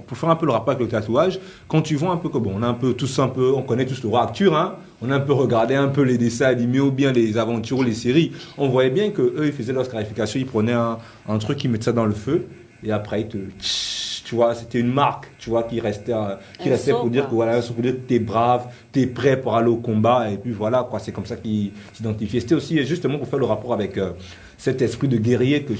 pour faire un peu le rapport avec le tatouage, quand tu vois un peu, on connaît tous le roi Arthur, hein, on a un peu regardé un peu les dessins animés ou bien les aventures ou les séries, on voyait bien qu'eux, ils faisaient leur scarification, ils prenaient un truc, ils mettaient ça dans le feu, et après, tu vois, c'était une marque, tu vois, qui restait pour dire que voilà, pour dire que t'es brave, t'es prêt pour aller au combat, et puis voilà, quoi, c'est comme ça qu'ils s'identifiaient. C'était aussi justement pour faire le rapport avec cet esprit de guerrier que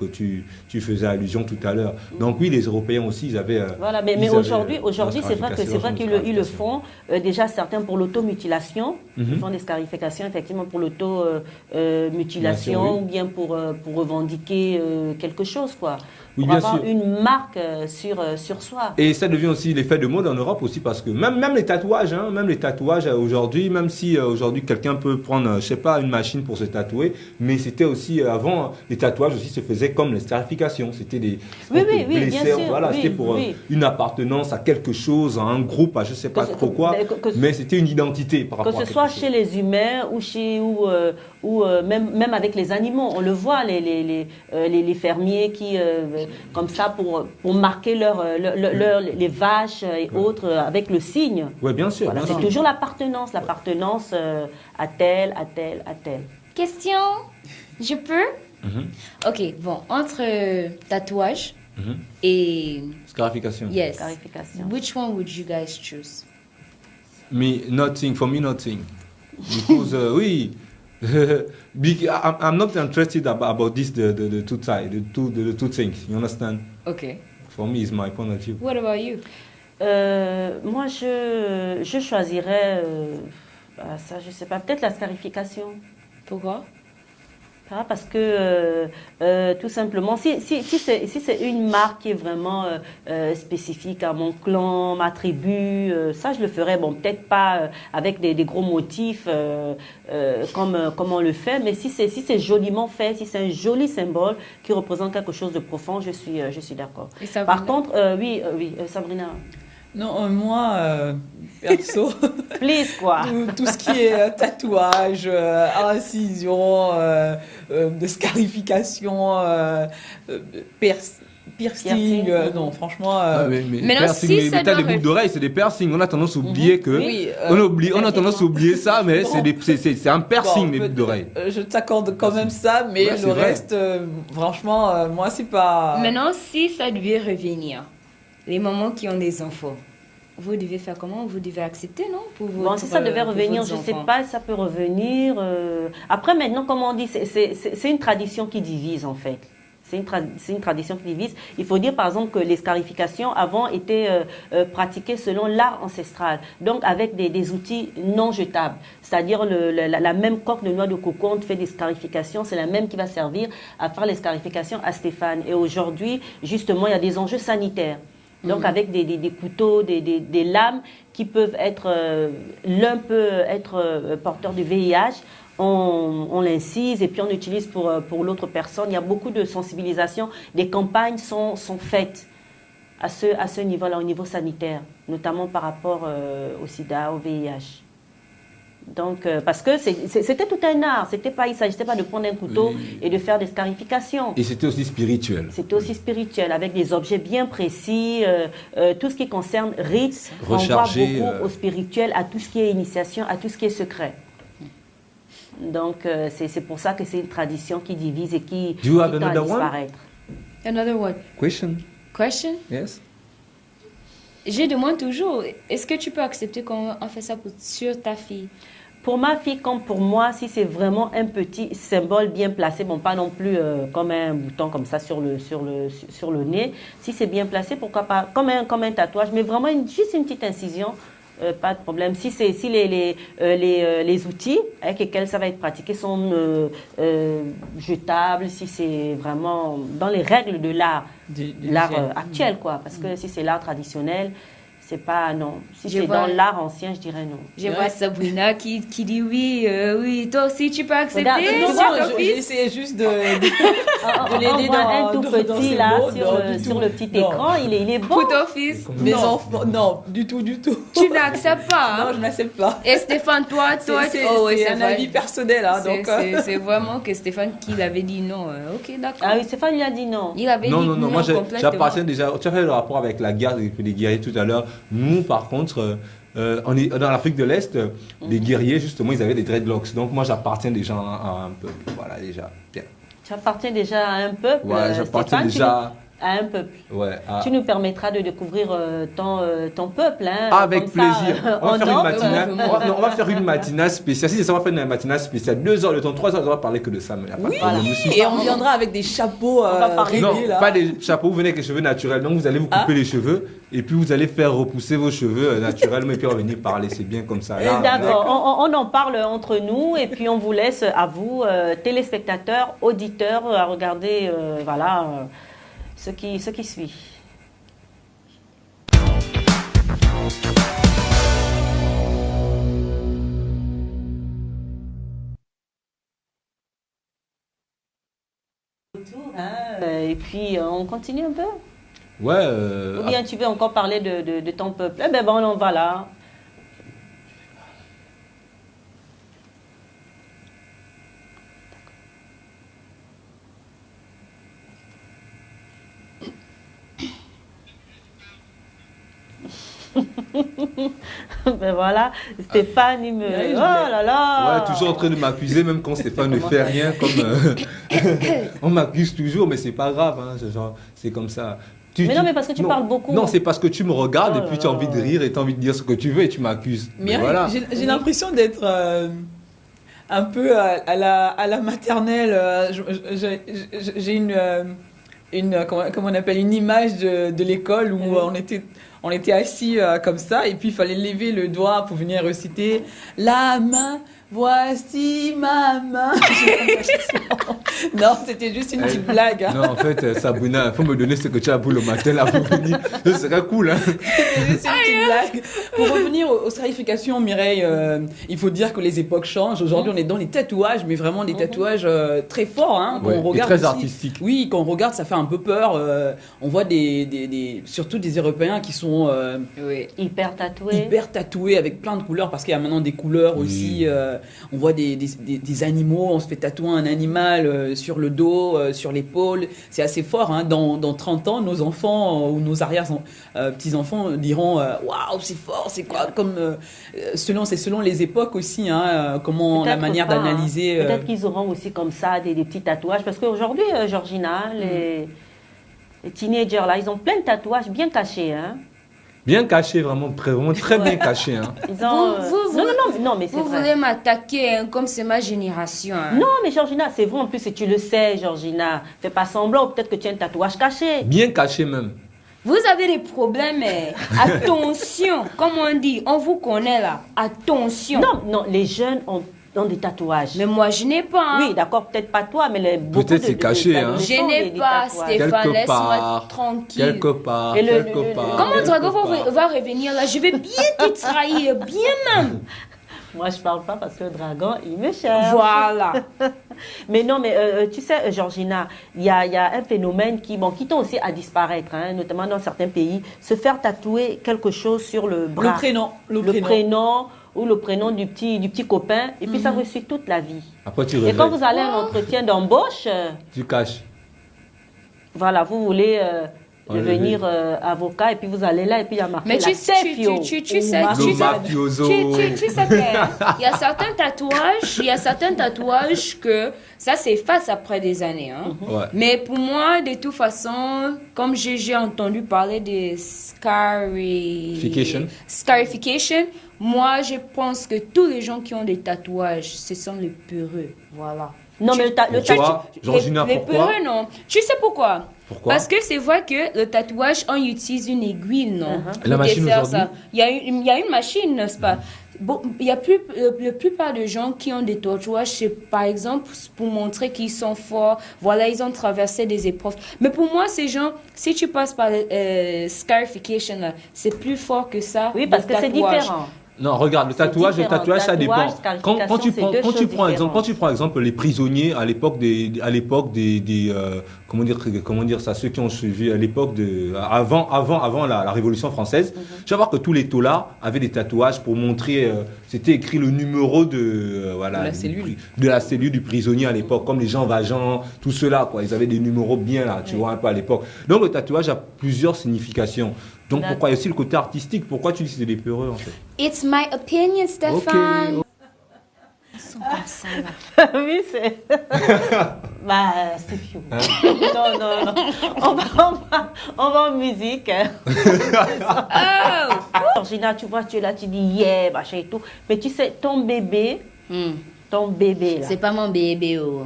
tu faisais allusion tout à l'heure. Donc oui, les Européens aussi, ils avaient... voilà, mais aujourd'hui, c'est vrai qu'ils le font, déjà certains pour l'automutilation, ils font des scarifications effectivement pour l'automutilation, ou bien pour revendiquer quelque chose, quoi. Oui, pour bien avoir sûr. une marque sur soi. Et ça devient aussi l'effet de mode en Europe aussi, parce que même les tatouages, hein, aujourd'hui, même si aujourd'hui quelqu'un peut prendre, je sais pas, une machine pour se tatouer, mais c'était aussi avant, les tatouages aussi se faisaient comme les scarifications. C'était des oui, bien sûr, voilà, c'était pour une appartenance à quelque chose, à un groupe, à je sais pas trop quoi, mais c'était une identité par rapport à que ce soit chez les humains ou même avec les animaux. On le voit, les fermiers qui comme ça pour marquer les vaches et autres avec le signe. Oui, bien sûr. Voilà, c'est toujours l'appartenance à tel. Question, je peux? Ok, bon, entre tatouage et... Scarification. Yes. Scarification. Which one would you guys choose? For me, nothing. Because, oui... I'm not interested about this, the two sides, the two things. You understand? Okay. For me, it's my point of view. What about you? Moi, je choisirais, ça, je sais pas, peut-être la scarification. Pourquoi? Parce que tout simplement, si c'est une marque qui est vraiment spécifique à mon clan, ma tribu, ça je le ferais. Bon, peut-être pas avec des gros motifs comme on le fait, mais si c'est joliment fait, si c'est un joli symbole qui représente quelque chose de profond, je suis d'accord. Par contre, oui, Sabrina. Non, moi, perso, please, quoi. Tout ce qui est tatouage, incision, de scarification, piercing, non, franchement... mais piercing, mais t'as des boucles d'oreilles, c'est des piercings. On a tendance à oublier que... on a tendance à oublier ça, mais c'est un piercing, les boucles d'oreilles. Je t'accorde quand même ça, mais le reste, franchement, moi, c'est pas... Maintenant, si ça devait revenir, les mamans qui ont des enfants, vous devez faire comment? Vous devez accepter, non? Bon, si ça devait revenir, je ne sais pas, ça peut revenir. Après, maintenant, comme on dit, c'est une tradition qui divise, en fait. C'est une tradition qui divise. Il faut dire, par exemple, que les scarifications, avant, étaient pratiquées selon l'art ancestral. Donc, avec des outils non jetables. C'est-à-dire, la même coque de noix de coco, on fait des scarifications. C'est la même qui va servir à faire les scarifications à Stéphane. Et aujourd'hui, justement, il y a des enjeux sanitaires. Donc, avec des couteaux, des lames qui peuvent être... l'un peut être porteur du VIH. On l'incise et puis on utilise pour l'autre personne. Il y a beaucoup de sensibilisation. Des campagnes sont faites à ce niveau-là, au niveau sanitaire, notamment par rapport au sida, au VIH. Donc, parce que c'était tout un art. Il ne s'agissait pas de prendre un couteau et de faire des scarifications. Et c'était aussi spirituel. C'était aussi spirituel, avec des objets bien précis. Tout ce qui concerne rites, on voit beaucoup au spirituel, à tout ce qui est initiation, à tout ce qui est secret. Donc, c'est pour ça que c'est une tradition qui divise et qui tend à disparaître. Another one. Question? Yes. Je demande toujours, est-ce que tu peux accepter qu'on fait ça sur ta fille? Pour ma fille comme pour moi, si c'est vraiment un petit symbole bien placé, bon, pas non plus comme un bouton comme ça sur le nez, si c'est bien placé, pourquoi pas, comme un tatouage, mais vraiment juste une petite incision, pas de problème. Si les outils avec lesquels ça va être pratiqué sont jetables, si c'est vraiment dans les règles de l'art actuel, quoi. Parce que si c'est l'art traditionnel, c'est pas, non. Si c'est dans l'art ancien, je dirais non. Je vois Sabrina qui dit oui, toi aussi tu peux accepter. J'essaie juste de l'aider dans un tout petit là sur le petit écran, il est beau. Pour ton fils. Mes enfants, non, du tout. Tu n'acceptes pas. Non, je n'accepte pas. Et Stéphane, toi, c'est un avis personnel, hein, donc. C'est vraiment que Stéphane qui l'avait dit non. Ok, d'accord. Ah oui, Stéphane lui a dit non. Il avait dit non. Non, moi j'appartiens déjà. Tu as fait le rapport avec la guerre des guerriers tout à l'heure. Nous, par contre, dans l'Afrique de l'Est, les guerriers, justement, ils avaient des dreadlocks. Donc, moi, j'appartiens déjà à un peuple. Voilà, déjà. Bien. Tu appartiens déjà à un peuple. Ouais, j'appartiens déjà à un peuple. Ouais, Tu nous permettras de découvrir ton peuple. Hein, avec plaisir. On va faire une matinale spéciale. Si c'est ça, on va faire une matinale spéciale. 2 heures de temps, 3 heures, on va parler que de ça. Mais oui, et on viendra avec des chapeaux réglés. Non, pas des chapeaux, vous venez avec les cheveux naturels. Donc, vous allez vous couper les cheveux et puis vous allez faire repousser vos cheveux naturellement et puis revenir parler. C'est bien comme ça. D'accord. On en parle entre nous et puis on vous laisse à vous, téléspectateurs, auditeurs, à regarder, ce qui suit. Et puis on continue un peu. Ouais. Ou bien tu veux encore parler de ton peuple? Eh ben bon, on va là. Ben voilà, Stéphane, il me... Oh là là. Ouais, toujours en train de m'accuser, même quand Stéphane ne fait rien, comme... on m'accuse toujours, mais c'est pas grave, hein, c'est comme ça. Non, mais parce que tu parles beaucoup. Non, c'est parce que tu me regardes et puis tu as envie de rire et tu as envie de dire ce que tu veux et tu m'accuses. Mais voilà. J'ai l'impression d'être un peu à la maternelle. J'ai comment on appelle, une image de l'école où on était assis comme ça et puis il fallait lever le doigt pour venir réciter la main. Voici ma main. Non, c'était juste une petite blague. Hein. Non, en fait, Sabrina, il faut me donner ce que tu as pour le matin là pour venir. Ce serait cool. Hein. C'était juste une petite blague. Pour revenir aux scarifications, Mireille, il faut dire que les époques changent. Aujourd'hui, on est dans les tatouages, mais vraiment des tatouages très forts. Hein, ouais, on regarde et très artistiques. Oui, quand on regarde, ça fait un peu peur. On voit surtout des Européens qui sont hyper tatoués. Hyper tatoués avec plein de couleurs parce qu'il y a maintenant des couleurs aussi. On voit des animaux, on se fait tatouer un animal sur le dos, sur l'épaule. C'est assez fort. Hein. Dans 30 ans, nos enfants ou nos petits-enfants diront waouh, c'est fort, c'est quoi comme, selon les époques aussi, hein, comment la manière d'analyser. Peut-être qu'ils auront aussi comme ça des petits tatouages. Parce qu'aujourd'hui, Georgina, les teenagers, là, ils ont plein de tatouages bien cachés. Hein. Bien caché, vraiment très bien caché. Hein. Non, mais c'est vrai. Vous voulez m'attaquer hein, comme c'est ma génération. Hein. Non, mais Georgina, c'est vrai en plus et tu le sais, Georgina. Fais pas semblant, peut-être que tu as un tatouage caché. Bien caché même. Vous avez des problèmes, attention, comme on dit, on vous connaît là, attention. Non, les jeunes ont des tatouages. Mais moi, je n'ai pas. Hein. Oui, d'accord, peut-être pas toi, mais beaucoup peut-être c'est caché. Hein. Je n'ai pas, Stéphane, laisse-moi tranquille. Quelque part. Comment Drago va revenir là? Je vais bien te trahir, bien même. Moi, je parle pas parce que le dragon, il me cherche. Voilà. Mais non, mais tu sais, Georgina, il y a un phénomène qui tend aussi à disparaître, hein, notamment dans certains pays. Se faire tatouer quelque chose sur le bras. Le prénom ou le prénom du petit copain, et puis ça vous suit toute la vie. Après, tu regrettes. Et quand vous allez à un entretien d'embauche... tu caches. Voilà, vous voulez... devenir avocat et puis vous allez là et puis il y a marqué mais tu sais il y a certains tatouages que ça s'efface après des années hein. Ouais. Mais pour moi de toute façon comme j'ai entendu parler de scarification, moi je pense que tous les gens qui ont des tatouages ce sont les peureux, voilà. Non mais Georgina, les peureux non, tu sais pourquoi? Pourquoi? Parce que c'est vrai que le tatouage, on utilise une aiguille, non? La machine aujourd'hui? Il y a une machine, n'est-ce pas? Bon, il y a la plupart des gens qui ont des tatouages, c'est par exemple pour montrer qu'ils sont forts. Voilà, ils ont traversé des épreuves. Mais pour moi, ces gens, si tu passes par scarification, là, c'est plus fort que ça. Oui, parce que c'est différent. Non, regarde, le tatouage, ça dépend. Quand tu prends exemple les prisonniers à l'époque comment dire ça, ceux qui ont suivi à l'époque avant la Révolution française, tu vas voir que tous les taulards avaient des tatouages pour montrer, c'était écrit le numéro de la cellule du prisonnier à l'époque, comme les Jean Valjean, tout cela, quoi. Ils avaient des numéros bien là, tu vois un peu à l'époque. Donc le tatouage a plusieurs significations. Donc pourquoi il y a aussi le côté artistique? Pourquoi tu dis que c'est des peureux en fait? It's my opinion, Stéphane. Okay. Ils sont comme ça là. Oui, c'est. Bah, c'est fou. Non. On va en musique. Georgina, tu vois, tu es là, tu dis yeah, machin et tout. Mais tu sais, ton bébé là. C'est pas mon bébé, oh.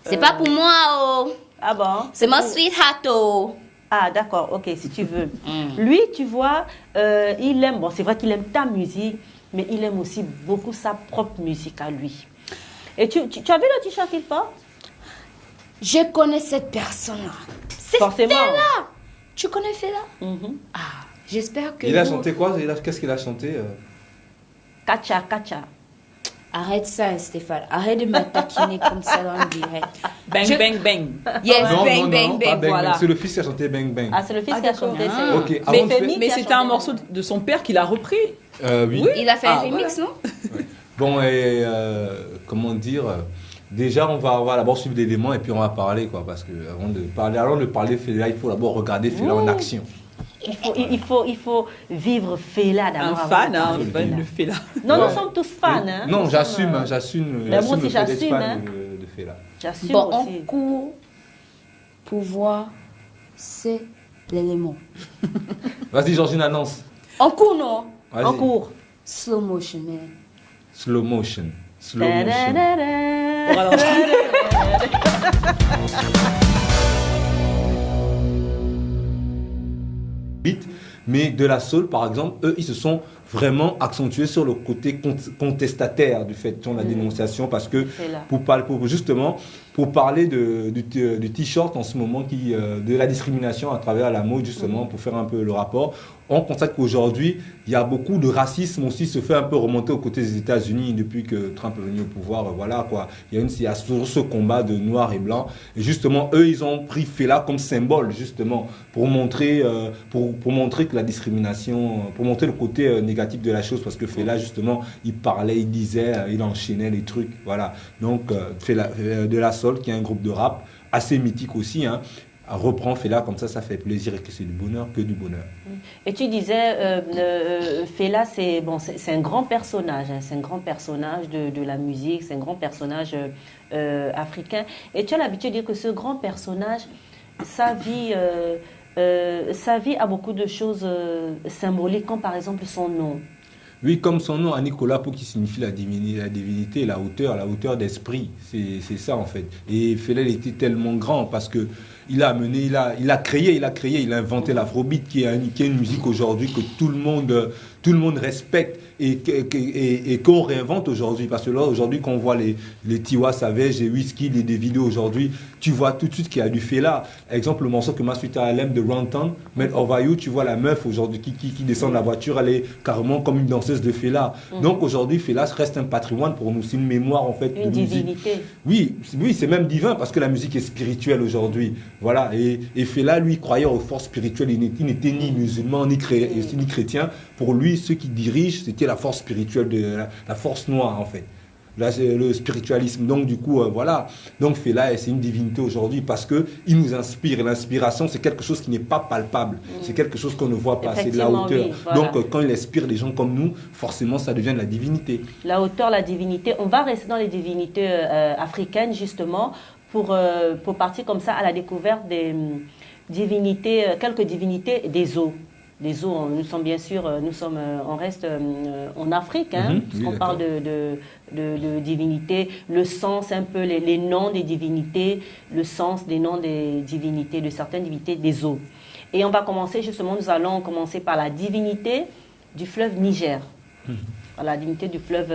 C'est pas pour moi, oh. Ah bon? C'est mon sweetheart, oh. Ah d'accord, ok, si tu veux. Lui, tu vois, il aime, bon c'est vrai qu'il aime ta musique, mais il aime aussi beaucoup sa propre musique à lui. Et tu as vu le t-shirt qu'il porte? Je connais cette personne-là. C'est Forcément. Fela. Tu connais Fela? Ah, j'espère que Il a chanté quoi? Qu'est-ce qu'il a chanté? Kacha. Arrête ça, Stéphane. Arrête de m'attaquiner comme ça dans le direct. Bang, bang. Yes, Non, bang, voilà. C'est le fils qui a chanté Bang Bang. Ah, c'est le fils qui a chanté. Ah. Ok, Mais c'était un morceau de son père qu'il a repris. Oui. Il a fait un remix, non? Ouais. Bon, et comment dire, déjà on va d'abord suivre l'élément et puis on va parler, quoi, parce que avant de parler Fela, il faut d'abord regarder Fela en action. Il faut vivre Fela d'abord. Un fan de Fela. Non, nous sommes tous fans. Hein. Non, j'assume moi aussi, le fait d'être j'assume, fan hein. de Fela. J'assume Bon, aussi. on court pour voir c'est l'élément. Vas-y, Georgine, annonce. En cours, non? Vas-y. En cours. Slow motion, man. Slow motion. Mais de la soul, par exemple, eux, ils se sont vraiment accentués sur le côté contestataire du fait de la dénonciation, parce que pour parler du t-shirt en ce moment, de la discrimination à travers la mode, justement, pour faire un peu le rapport, on constate qu'aujourd'hui, il y a beaucoup de racisme aussi se fait un peu remonter aux côtés des États-Unis depuis que Trump est venu au pouvoir. Voilà quoi. Il y a toujours ce combat de noir et blanc. Et justement, eux, ils ont pris Fela comme symbole, justement, pour montrer que la discrimination, pour montrer le côté négatif de la chose, parce que Fela, justement, il parlait, il disait, il enchaînait les trucs. Voilà. Donc, De La Soul, qui est un groupe de rap assez mythique aussi, hein, reprend Fela comme ça fait plaisir et que c'est du bonheur, que du bonheur. Et tu disais, Fela, c'est un grand personnage, hein, c'est un grand personnage de la musique, c'est un grand personnage africain. Et tu as l'habitude de dire que ce grand personnage, sa vie a beaucoup de choses symboliques, comme par exemple son nom. Oui, comme son nom, Anikolapo, qui signifie la divinité, la hauteur d'esprit. C'est ça en fait. Et Fela, il était tellement grand parce que il a créé, il a inventé l'afrobeat qui est une musique aujourd'hui que tout le monde respecte et qu'on réinvente aujourd'hui. Parce que là, aujourd'hui, quand on voit les Tiwa Savage et Wizkid et des vidéos aujourd'hui, tu vois tout de suite qu'il y a du Fela. Exemple, le morceau que Maswita aime de Ranton, Made Over You, tu vois la meuf aujourd'hui qui descend de la voiture, elle est carrément comme une danseuse de Fela. Donc aujourd'hui, Fela reste un patrimoine pour nous, c'est une mémoire en fait. Une divinité. Oui, c'est même divin parce que la musique est spirituelle aujourd'hui. Voilà, et Fela, lui, croyait aux forces spirituelles. Il n'était ni musulman ni chrétien. Pour lui, ceux qui dirigent, c'était la force spirituelle, la force noire en fait. Là, c'est le spiritualisme. Donc, du coup, voilà. Donc, Fela, c'est une divinité aujourd'hui parce qu'il nous inspire. L'inspiration, c'est quelque chose qui n'est pas palpable. C'est quelque chose qu'on ne voit pas. C'est de la hauteur. Oui, voilà. Donc, quand il inspire des gens comme nous, forcément, ça devient de la divinité. La hauteur, la divinité. On va rester dans les divinités africaines, justement, pour partir comme ça à la découverte des divinités, quelques divinités des eaux. des eaux. Nous sommes bien sûr, on reste en Afrique, hein, puisqu'on parle de divinité, le sens un peu, les noms des divinités, le sens des noms des divinités, de certaines divinités des eaux. Et on va commencer justement, nous allons commencer par la divinité du fleuve Niger. La divinité du fleuve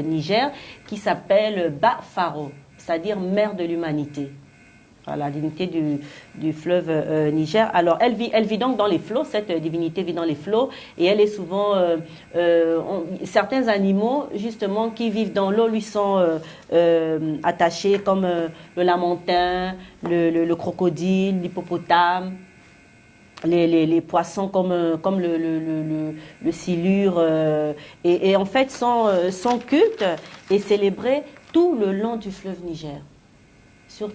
Niger qui s'appelle Bafaro, c'est-à-dire mère de l'humanité. La divinité du fleuve Niger. Alors, elle vit donc dans les flots, cette divinité vit dans les flots, et elle est souvent... certains animaux, justement, qui vivent dans l'eau, lui sont attachés, comme le lamantin, le crocodile, l'hippopotame, les poissons comme le silure. Et en fait, son culte est célébré tout le long du fleuve Niger. Sur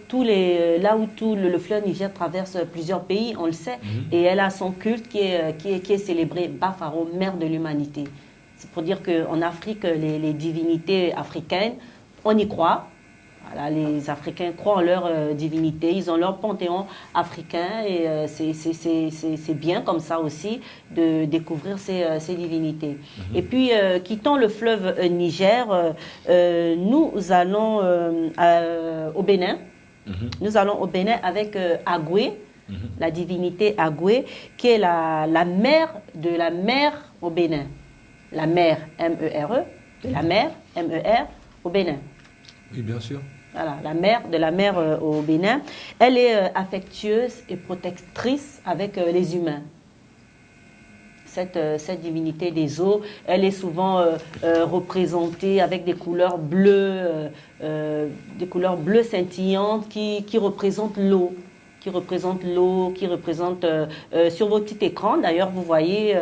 là où le fleuve Niger traverse plusieurs pays, on le sait, et elle a son culte qui est célébré, Bafaro, mère de l'humanité. C'est pour dire qu'en Afrique, les divinités africaines, on y croit. Voilà, les Africains croient en leur divinité, ils ont leur panthéon africain, et c'est bien comme ça aussi de découvrir ces divinités. Et puis, quittant le fleuve Niger, nous allons au Bénin. Nous allons au Bénin avec Agoué, la divinité Agoué, qui est la mère de la mer au Bénin. La mer, M-E-R-E, de la mer, M-E-R, au Bénin. Oui, bien sûr. Voilà, la mère de la mer au Bénin. Elle est affectueuse et protectrice avec les humains. Cette divinité des eaux, elle est souvent représentée avec des couleurs bleues scintillantes qui représentent l'eau. Qui représente sur votre petit écran, d'ailleurs, vous voyez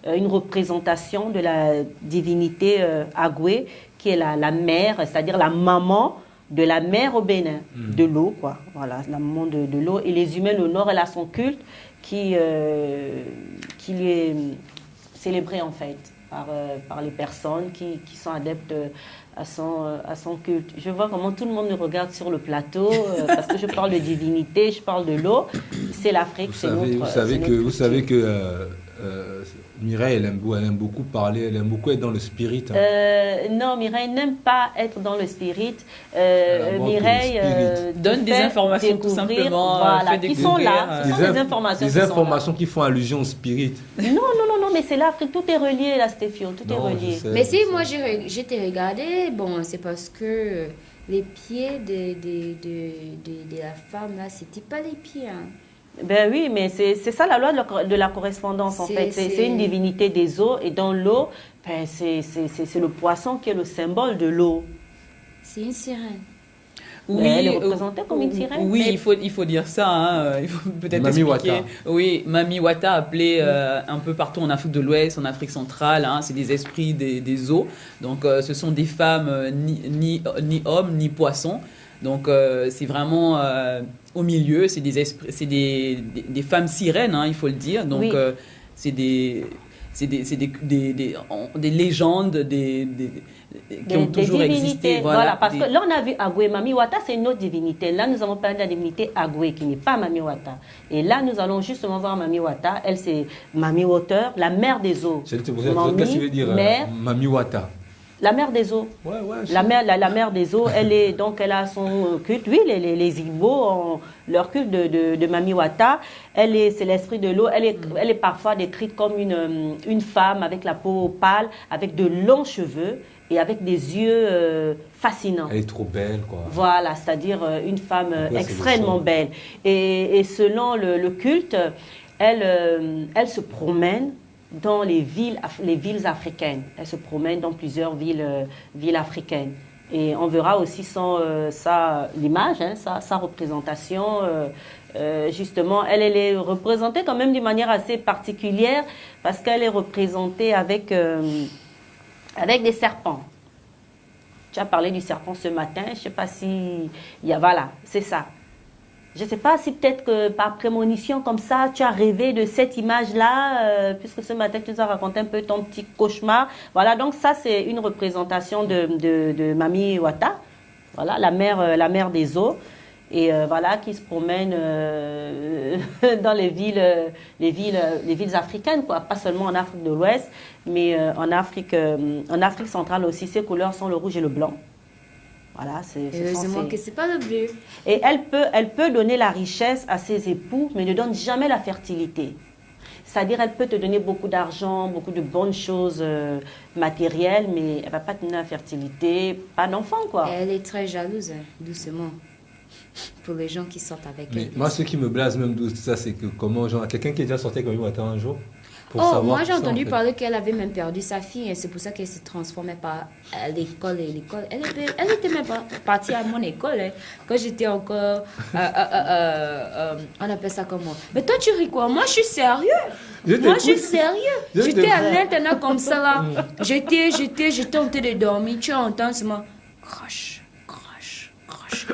une représentation de la divinité Agoué, qui est la mère, c'est-à-dire la maman de la mer au Bénin, de l'eau, quoi. Voilà, la maman de l'eau. Et les humains l'honorent, elle a son culte qui lui est célébré, en fait, par les personnes qui sont adeptes à son culte. Je vois comment tout le monde me regarde sur le plateau, parce que je parle de divinité, je parle de l'eau. C'est l'Afrique, c'est notre... Vous savez que Mireille, elle aime beaucoup parler, elle aime beaucoup être dans le spirit. Non, Mireille n'aime pas être dans le spirit. Mireille donne des informations tout simplement, voilà, qui sont là. Ce sont des informations qui font allusion au spirit. Non, mais c'est l'Afrique, tout est relié là, Stéphio, tout est relié. Mais si moi j'étais regardé, bon, c'est parce que les pieds de la femme là, c'était pas les pieds, hein. Ben oui, mais c'est ça la loi de la correspondance, en fait. C'est une divinité des eaux, et dans l'eau, ben c'est le poisson qui est le symbole de l'eau. C'est une sirène. Oui, elle est représentée comme une sirène. Oui, il faut dire ça. Hein. Il faut peut-être expliquer. Oui, Mami Wata, appelée un peu partout en Afrique de l'Ouest, en Afrique centrale. Hein, c'est des esprits des eaux. Donc, ce sont des femmes ni hommes ni poissons. Donc, c'est vraiment au milieu. C'est des femmes sirènes, hein, il faut le dire. Donc, oui. C'est des légendes, qui ont toujours existé. Voilà, parce que là, on a vu Agoué. Mami Wata, c'est une autre divinité. Là, nous avons parlé de la divinité Agoué, qui n'est pas Mami Wata. Et là, nous allons justement voir Mami Wata. Elle, c'est Mami Water, la mère des eaux. Qu'est-ce que veut dire Mami Wata? La mère des eaux. Ouais, la mère des eaux, elle a son culte. Oui, les Igbo ont leur culte de Mami Wata. C'est l'esprit de l'eau. Elle est parfois décrite comme une femme avec la peau pâle, avec de longs cheveux et avec des yeux fascinants. Elle est trop belle, quoi. Voilà, c'est-à-dire une femme extrêmement belle. Et selon le culte, elle se promène dans les villes africaines. Elle se promène dans plusieurs villes africaines. Et on verra aussi l'image, hein, sa représentation. Justement, elle est représentée quand même d'une manière assez particulière, parce qu'elle est représentée avec des serpents. Tu as parlé du serpent ce matin, je ne sais pas si... Voilà, c'est ça. Je ne sais pas si peut-être que par prémonition comme ça, tu as rêvé de cette image-là, puisque ce matin, tu nous as raconté un peu ton petit cauchemar. Voilà, donc ça, c'est une représentation de Mami Wata, voilà, la mère des eaux. et voilà, qui se promènent dans les villes africaines, quoi. Pas seulement en Afrique de l'Ouest, mais en Afrique centrale aussi. Ses couleurs sont le rouge et le blanc. Voilà, heureusement que c'est pas le bleu. Et elle peut donner la richesse à ses époux, mais ne donne jamais la fertilité. C'est-à-dire, elle peut te donner beaucoup d'argent, beaucoup de bonnes choses matérielles, mais elle ne va pas te donner la fertilité, pas d'enfant, quoi. Elle est très jalouse, doucement, pour les gens qui sortent avec elle. Moi, ce qui me blase même de tout ça, c'est que comment, genre, quelqu'un qui est déjà sorti avec Mami Wata un jour, pour savoir moi j'ai ça, entendu en fait. parler qu'elle avait même perdu sa fille et c'est pour ça qu'elle se transformait pas à l'école. Elle était même pas partie à mon école hein, quand j'étais encore on appelle ça comment? Mais toi tu ris quoi? Moi je suis sérieux. Moi je suis sérieux. J'étais à l'internat comme ça là. J'étais en train de dormir. Tu entends seulement crash, crash, crash.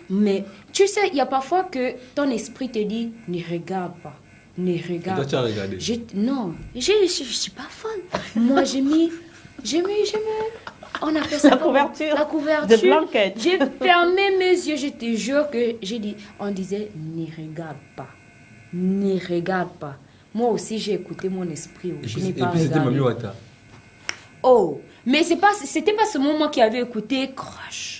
Mais tu sais, il y a parfois que ton esprit te dit ne regarde pas. Ne regarde. Et toi, tu as regardé? Non, je suis pas folle. Moi, j'ai mis, on appelle ça la couverture de blanquette. J'ai fermé mes yeux, je te jure que on disait, ne regarde pas. Moi aussi, j'ai écouté mon esprit. Je n'ai pas regardé. C'était Mami Wata. Oh, mais c'était pas ce moment qui avait écouté crash.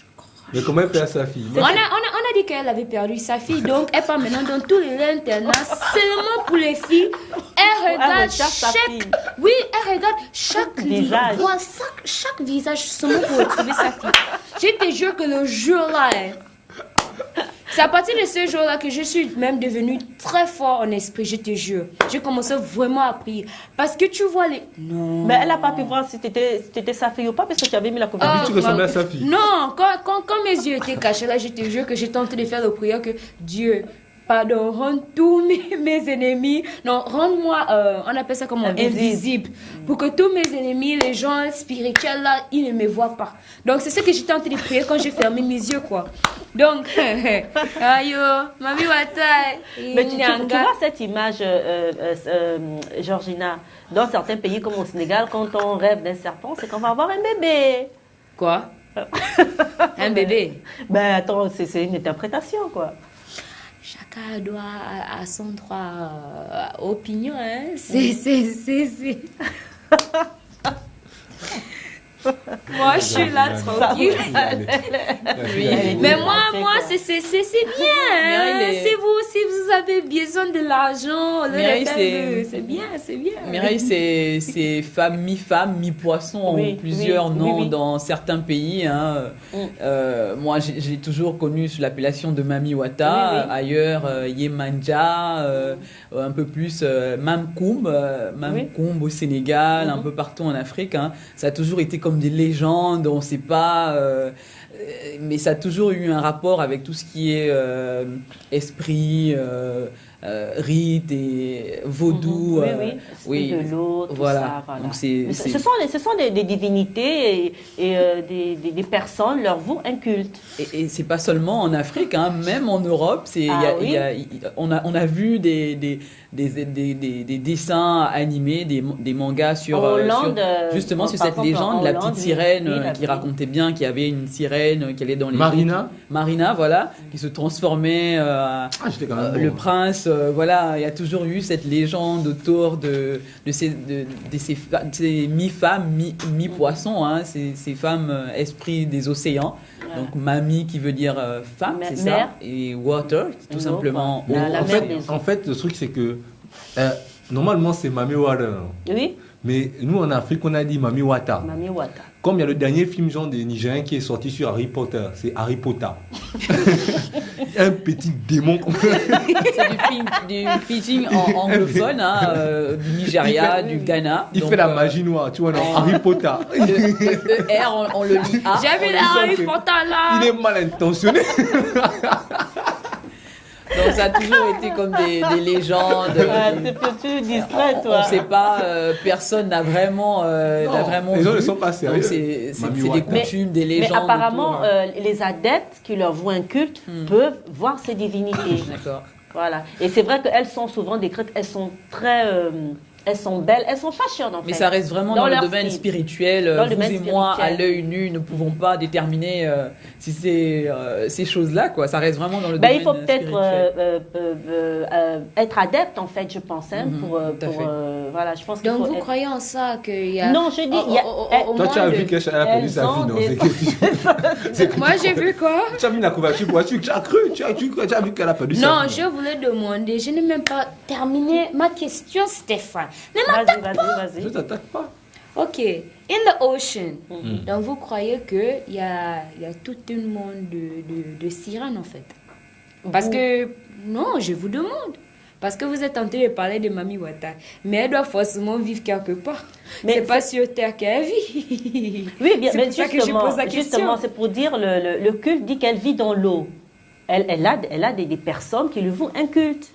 Mais comment elle perd sa fille? On a dit qu'elle avait perdu sa fille, donc elle part maintenant dans tous les internats seulement pour les filles. Elle regarde chaque visage. Chaque visage seulement pour retrouver sa fille. Je te jure que le jour-là, c'est à partir de ce jour-là que je suis même devenue très fort en esprit, je te jure. J'ai commencé vraiment à prier. Parce que tu vois les... Non. Mais elle n'a pas pu voir si t'étais sa fille ou pas parce que tu avais mis la couverture. Tu ressemblais à sa fille. Non, quand mes yeux étaient cachés là, je te jure que j'ai tenté de faire la prière que Dieu... Pardon, rends tous mes ennemis. Non, rends-moi, on appelle ça comment? Invisible. Pour que tous mes ennemis, les gens spirituels là, ils ne me voient pas. Donc, c'est ce que j'étais en train de prier quand j'ai fermé mes yeux, quoi. Donc, ayo, Mami Wata. Mais tu vois cette image, Georgina, dans certains pays comme au Sénégal, quand on rêve d'un serpent, c'est qu'on va avoir un bébé. Quoi? Un bébé? Ben, attends, c'est une interprétation, quoi. Chacun doit à son droit opinion, hein. C'est. Moi, je suis là tranquille. Mais moi, c'est bien. Hein? Si vous avez besoin de l'argent, c'est bien. Mireille, c'est femme, mi-poisson, Oui, ou plusieurs noms oui. dans certains pays. Hein. Moi, j'ai toujours connu sous l'appellation de Mami Wata. Oui. Ailleurs, Yemanja, un peu plus Mamkoum au Sénégal, un peu partout en Afrique. Hein. Ça a toujours été comme des légendes, on ne sait pas, mais ça a toujours eu un rapport avec tout ce qui est esprit, rite et vaudou. Oui, de l'eau, tout voilà. ça. Voilà. Donc ce sont des divinités et des personnes leur vouent un culte. Et c'est pas seulement en Afrique, hein, même en Europe, on a vu des dessins animés, des mangas sur justement sur cette légende, la petite sirène qui racontait bien qu'il y avait une sirène qui allait dans les Marina, voilà, qui se transformait le prince, voilà, il y a toujours eu cette légende autour de ces mi-femmes, mi-poissons, hein, ces femmes esprits des océans. Donc Mami qui veut dire femme, c'est ça, et water, tout simplement eau. En fait, le truc c'est que normalement c'est Mami Wata. Oui. Mais nous en Afrique on a dit Mami Wata. Mami Wata. Comme il y a le dernier film genre des Nigériens qui est sorti sur Harry Potter, c'est Harry Potter. Un petit démon. C'est du pitching anglophone, hein, du Nigeria, du Ghana. Il fait la magie noire, tu vois, non, Harry Potter. Le R, on le lit A. J'ai vu la Harry Potter là. Il est mal intentionné. Donc ça a toujours été comme des légendes. Tu es distrait, toi. On ne sait pas, personne n'a vraiment, les gens ne sont pas sérieux. C'est des coutumes, des légendes. Mais apparemment, les adeptes qui leur vouent un culte peuvent voir ces divinités. D'accord. Voilà. Et c'est vrai qu'elles sont souvent décrites, elles sont très elles sont belles, elles sont fashion en fait. Mais ça reste vraiment dans le domaine spirituel. Dans vous le domaine et moi, à spirituel. l'œil nu, ne pouvons pas déterminer si c'est ces choses-là, quoi. Ça reste vraiment dans le domaine Il faut peut-être spirituel. être adepte en fait, je pense, hein, tout à fait. voilà, je pense qu'il Donc faut vous être... croyez en ça qu'il y a... Non, je dis, il y a... Toi, tu as vu qu'elle a perdu sa fille, non? C'est que Moi, j'ai vu quoi? tu as mis la couverture pour tu as cru, tu as vu qu'elle a perdu sa Non, fille. je voulais demander, je n'ai même pas terminé ma question, Stéphane. Ne m'attaque pas. Je Vas-y. ne t'attaque pas. Ok, in the ocean. Donc vous croyez qu'il y a tout un monde de sirènes en fait? Parce que, non, je vous demande. Parce que vous êtes en train de parler de Mami Wata. Mais elle doit forcément vivre quelque part. Mais c'est pas sur Terre qu'elle vit. Oui, bien, C'est mais pour ça que je pose la question. justement, c'est pour dire, le culte dit qu'elle vit dans l'eau. Elle a des personnes qui lui vouent un culte.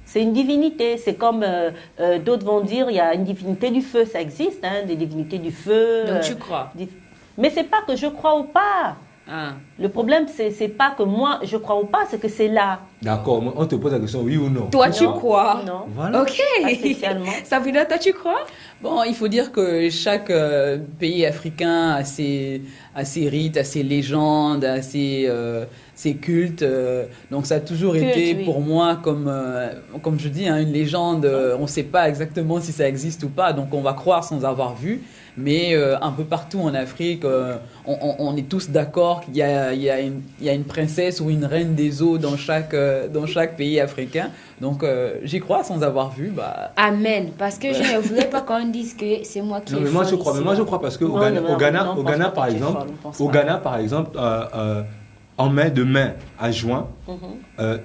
C'est une divinité. C'est comme d'autres vont dire, il y a une divinité du feu. Ça existe, hein, des divinités du feu. Donc tu crois? Mais c'est pas que je crois ou pas. Ah. Le problème, c'est pas que moi, je crois ou pas, c'est que c'est là. D'accord, on te pose la question, oui ou non? Toi, tu Non, crois? Non. Voilà. Ok. Pas spécialement. Sabrina, toi, tu crois? Bon, il faut dire que chaque pays africain a ses rites, a ses légendes, a ses cultes. Donc ça a toujours été oui. pour moi, comme je dis, hein, une légende. On ne sait pas exactement si ça existe ou pas, donc on va croire sans avoir vu. Mais un peu partout en Afrique, on est tous d'accord qu'il y a une princesse ou une reine des eaux dans chaque pays africain. Donc j'y crois sans avoir vu. Amen. Parce que je ne voulais pas qu'on dise que c'est moi qui Non, ai mais moi folle je crois. ici. Mais moi je crois parce que au Ghana par exemple, en mai, de mai à juin,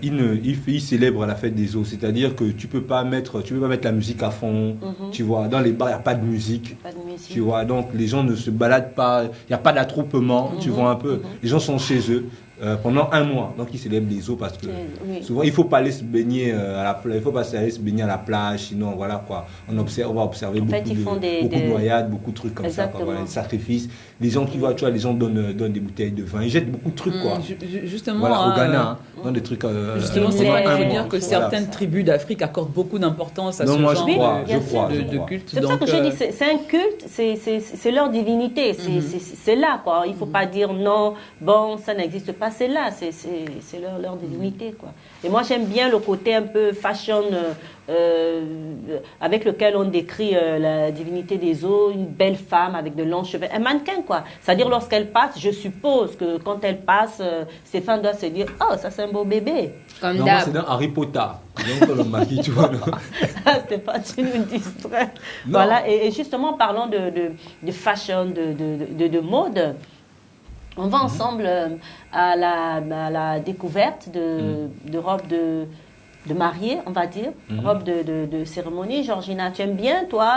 ils célèbrent la fête des eaux. C'est-à-dire que tu peux pas mettre la musique à fond. Tu vois, dans les bars il y a pas de musique. Tu vois, donc les gens ne se baladent pas. Il y a pas d'attroupement. Tu vois un peu. Les gens sont chez eux. Pendant un mois, donc ils célèbrent les eaux parce que souvent il faut pas aller se baigner à la plage, il faut pas aller se baigner à la plage, sinon voilà quoi, on va observer beaucoup de noyades, beaucoup de trucs comme ça, quoi, voilà, des sacrifices. Les gens qui voient, tu vois, les gens donnent des bouteilles de vin, ils jettent beaucoup de trucs quoi. Justement, voilà, au Ghana, dans des trucs. Justement, c'est vrai qu'il faut dire que certaines tribus d'Afrique accordent beaucoup d'importance à ce genre de culte. C'est pour ça que je dis, c'est un culte, c'est leur divinité, c'est là quoi. Il faut pas dire non, bon, ça n'existe pas. C'est là, c'est leur divinité, quoi. Et moi, j'aime bien le côté un peu fashion avec lequel on décrit la divinité des eaux, une belle femme avec de longs cheveux, un mannequin, quoi. C'est-à-dire, lorsqu'elle passe, je suppose que quand elle passe, Stéphane doit se dire « Oh, ça, c'est un beau bébé ». Comme non, moi, c'est dans Harry Potter. Donc, le maquis, tu vois. Stéphane, tu nous distrais. Voilà, et justement, parlons de fashion, de mode. On va ensemble à la découverte de robes de mariée, on va dire, robes de cérémonie. Georgina, tu aimes bien, toi,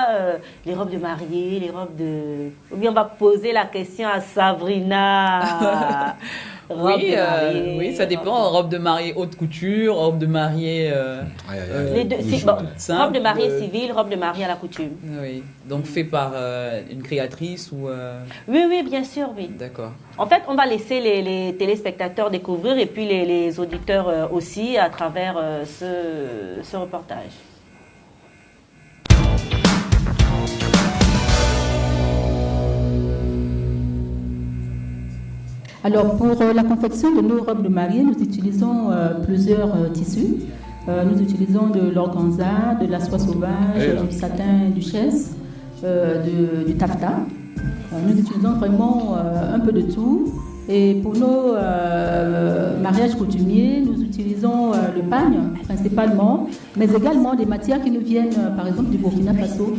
les robes de mariée, les robes de... Ou bien on va poser la question à Sabrina. Oui, ça dépend. Robe de mariée haute couture, robe de mariée les deux, simple, robe de mariée civile, robe de mariée à la coutume. Oui, donc fait par une créatrice ou... Oui, bien sûr, oui. D'accord. En fait, on va laisser les téléspectateurs découvrir et puis les auditeurs aussi à travers ce reportage. Alors, pour la confection de nos robes de mariée, nous utilisons plusieurs tissus. Nous utilisons de l'organza, de la soie sauvage, du satin duchesse, du taffetas. Nous utilisons vraiment un peu de tout. Et pour nos mariages coutumiers, nous utilisons le pagne principalement, mais également des matières qui nous viennent par exemple du Burkina Faso.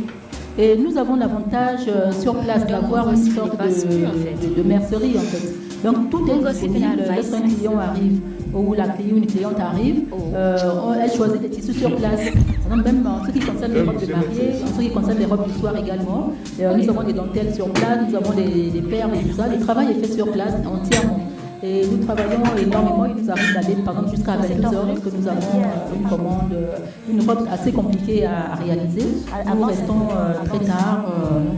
Et nous avons l'avantage sur place d'avoir une sorte de mercerie en fait. Donc tout est disponible lorsqu'un client arrive ou une cliente arrive, elle choisit des tissus sur place. Même en ce qui concerne les robes de mariée, en ce qui concerne les robes du soir également, nous avons des dentelles sur place, nous avons des perles et tout ça. Le travail est fait sur place entièrement. Et nous travaillons énormément, il nous arrive d'aller par exemple jusqu'à 22h lorsque nous avons une commande, une robe assez compliquée à réaliser. Nous restons très tard,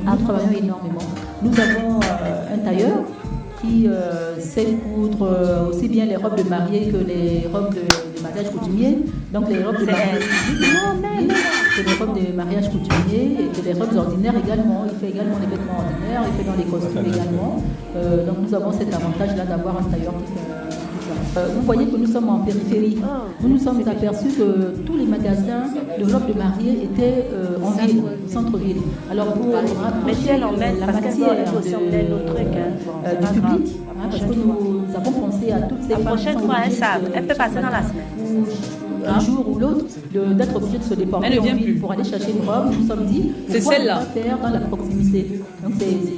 nous travaillons énormément. Nous avons un tailleur qui sait coudre aussi bien les robes de mariée que les robes de mariage coutumier. Donc les robes de mariée. que les robes des mariages coutumiers et que les robes ordinaires également. Il fait également les vêtements ordinaires, il fait dans les costumes également. Donc nous avons cet avantage-là d'avoir un tailleur qui fait tout ça. Vous voyez que nous sommes en périphérie. Nous nous sommes aperçus que tous les magasins de robes de mariée étaient en ville, au centre-ville. Alors pour mais si elle emmène la parce matière qu'elle aussi emmène nos trucs, du public, parce que nous avons pensé à toutes ces la femmes prochaine qui sont fois, obligées elle peut passer dans la semaine. un jour ou l'autre d'être obligé de se déporter Elle ne en vient ville plus. pour aller chercher une robe. Nous nous sommes dit, C'est pourquoi celle-là. ne pas faire dans la proximité. Donc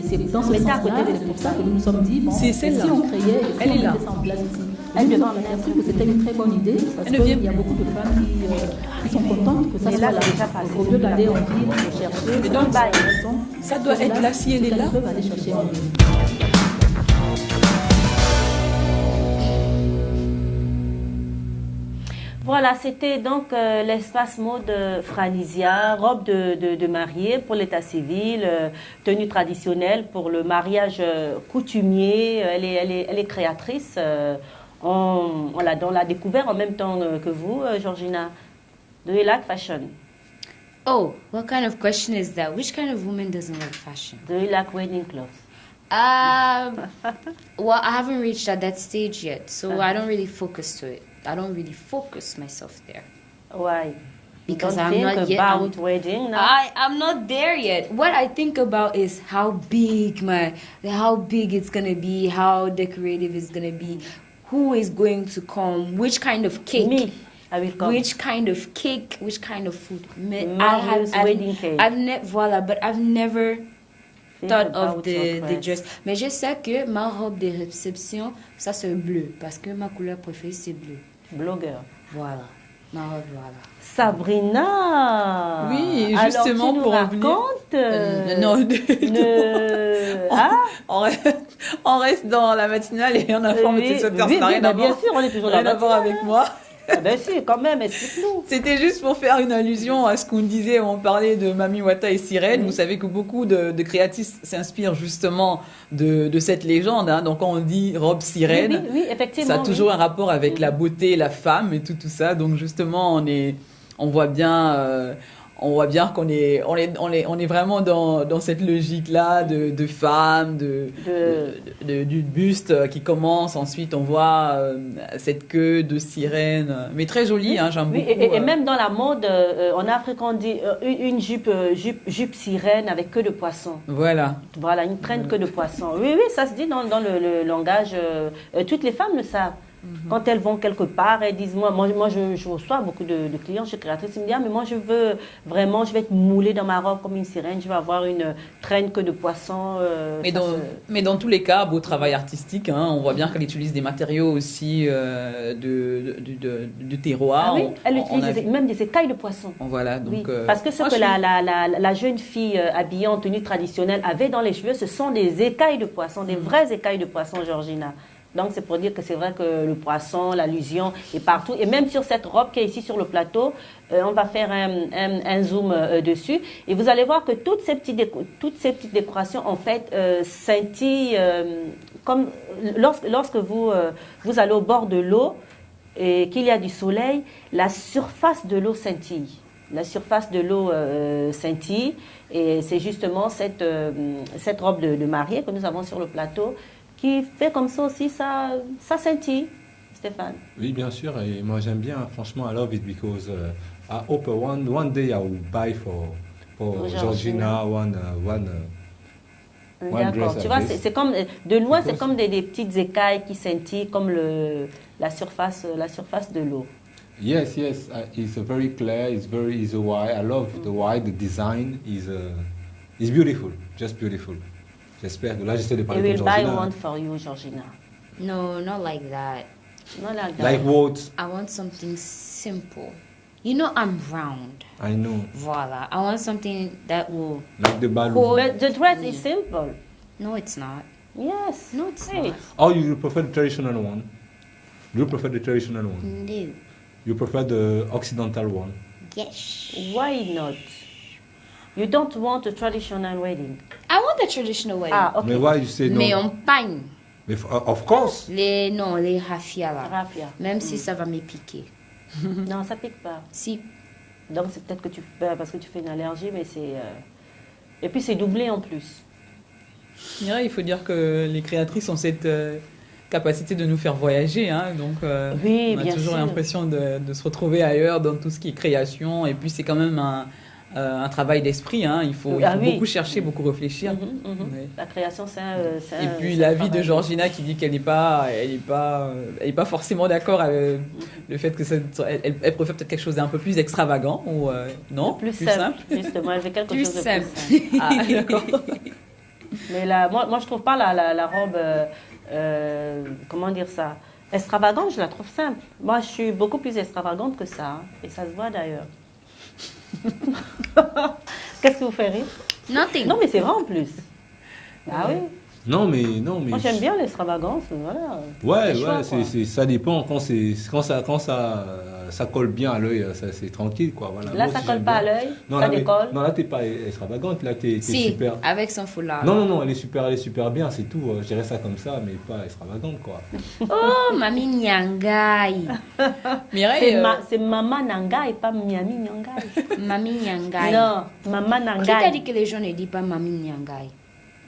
c'est dans ce Mais t'es à sens-là, côté de c'est pour ça que nous nous sommes dit, bon, C'est et celle-là. si on créait, et si Elle on est là. mettait ça en place ici. Elle Nous devant avons la pensé que c'était une très bonne idée, parce Elle ne vient qu'il y a beaucoup de femmes qui sont contentes que ça Mais soit là, là. c'est déjà passé. Au lieu d'aller en ville pour chercher, Mais donc, ça doit être là si elle est là. Elles peuvent aller chercher en ville. Voilà, c'était donc l'espace mode Franisia, robe de mariée pour l'état civil, tenue traditionnelle pour le mariage coutumier. Elle est créatrice. On l'a découvert en même temps que vous, Georgina. Do you like fashion? Oh, what kind of question is that? Which kind of woman doesn't like fashion? Do you like wedding clothes? Well, I haven't reached at that stage yet, so I don't really focus to it. I don't really focus myself there. Why? Because Don't I'm think not yet. about wedding now? I'm not there yet. What I think about is how big it's gonna be, how decorative it's gonna be, who is going to come, which kind of cake. Me, I will come. Which kind of cake, which kind of food. Marius wedding cake. I've never Think thought about of your the dress. dress. Mais je sais que ma robe de réception, ça c'est bleu. Parce que ma couleur préférée c'est bleu. Blogueur. Voilà. Ma robe, voilà. Sabrina. Oui, Alors, justement, tu nous pour en venir- racontes, non, Ah, on reste dans la matinale et on informe oui, tes auteurs. oui, Ça n'a oui, rien bah, à bien voir. sûr, on est toujours Rien là. à voir avec moi. Ah ben si, quand même, explique-nous. C'était juste pour faire une allusion à ce qu'on disait, on parlait de Mami Wata et Sirène. Vous savez que beaucoup de créatifs s'inspirent justement de cette légende. Hein. Donc quand on dit robe sirène, Oui, effectivement. ça a toujours oui. un rapport avec la beauté, la femme et tout ça. Donc justement, on voit bien qu'on est vraiment dans cette logique-là de femme, du buste qui commence. Ensuite, on voit cette queue de sirène, mais très jolie. Hein, j'aime Oui, beaucoup. et même dans la mode, en Afrique, on dit une jupe sirène avec queue de poisson. Voilà. Voilà, une traîne queue de poisson. Oui, ça se dit dans le langage. Toutes les femmes le savent. Quand elles vont quelque part, elles disent, moi je reçois beaucoup de clients, je suis créatrice, ils me disent, ah, mais moi je vais être moulée dans ma robe comme une sirène, je vais avoir une traîne queue de poisson. Mais dans tous les cas, beau travail artistique, hein, on voit bien qu'elle utilise des matériaux aussi du terroir. Ah oui, elle utilise même des écailles de poisson. Voilà, donc, oui, parce que ce que la jeune fille habillée en tenue traditionnelle avait dans les cheveux, ce sont des écailles de poisson, des vraies écailles de poisson, Georgina. Donc c'est pour dire que c'est vrai que le poisson, l'allusion est partout. Et même sur cette robe qui est ici sur le plateau, on va faire un zoom dessus. Et vous allez voir que toutes ces petites décorations en fait scintillent comme lorsque vous allez au bord de l'eau et qu'il y a du soleil, la surface de l'eau scintille. La surface de l'eau scintille. Et c'est justement cette robe de mariée que nous avons sur le plateau qui fait comme ça aussi, ça scintille, Stéphane. Oui, bien sûr, et moi j'aime bien, franchement, I love it because I hope one day I will buy for Georgina one D'accord, dress tu like vois, this. c'est comme, de loin, c'est comme des petites écailles qui scintillent, comme la surface de l'eau. Yes, it's very clear, it's very white. I love the white, the design is beautiful, just beautiful. J'espère que là, j'essaie de I parler will comme buy Georgina. one for you, Georgina. No, not like that. Not like that. Like what? I want something simple. You know I'm round. I know. Voila. I want something that will... Like the balloon. But the dress is simple. No, it's not. Yes. No, it's Wait. not. Oh, you prefer the traditional one? Do you prefer the traditional one? No. You prefer the occidental one? Yes. Why not? You don't want a traditional wedding. I want the traditional wedding. Ah, ok. Mais why you say no? Mais on pagne. Of course. Les raffia là. Raffia. Même si ça va me piquer. Non, ça pique pas. Si. Donc c'est peut-être que parce que tu fais une allergie, mais c'est... Et puis c'est doublé en plus. Mireille, il faut dire que les créatrices ont cette capacité de nous faire voyager, hein, donc oui, on a bien toujours sûr. l'impression de se retrouver ailleurs dans tout ce qui est création, et puis c'est quand même un travail d'esprit, hein, il faut beaucoup chercher, beaucoup réfléchir. Oui. La création, c'est Et puis la vie de Georgina qui dit qu'elle n'est pas forcément d'accord avec le fait que elle préfère peut-être quelque chose d'un peu plus extravagant, ou non, plus simple. Justement, elle veut quelque chose de plus simple. Ah, d'accord. Mais moi, je trouve pas la robe, comment dire ça, extravagante, je la trouve simple. Moi, je suis beaucoup plus extravagante que ça, hein, et ça se voit d'ailleurs. Qu'est-ce que vous faites rire? Nothing. Non, mais c'est vrai en plus. Ah oui. Non, mais. Moi, j'aime bien l'extravagance, voilà. Ouais, choix, ça dépend quand ça colle bien à l'œil, c'est tranquille, quoi. Voilà. Là, moi ça aussi, colle j'aime pas bien. à l'œil, Non, ça là, décolle. Non, là, t'es pas extravagante, là, t'es Si, super. avec son foulard. Non, elle est super bien, c'est tout. Je dirais ça comme ça, mais pas extravagante, quoi. Oh, Mami Nyangai. Mireille, C'est Maman Nangai, pas Miami Nyangai. Mami Nyangai. Non, Maman Qui t'a Nangai. dit que les gens ne disent pas Mami Nyangai?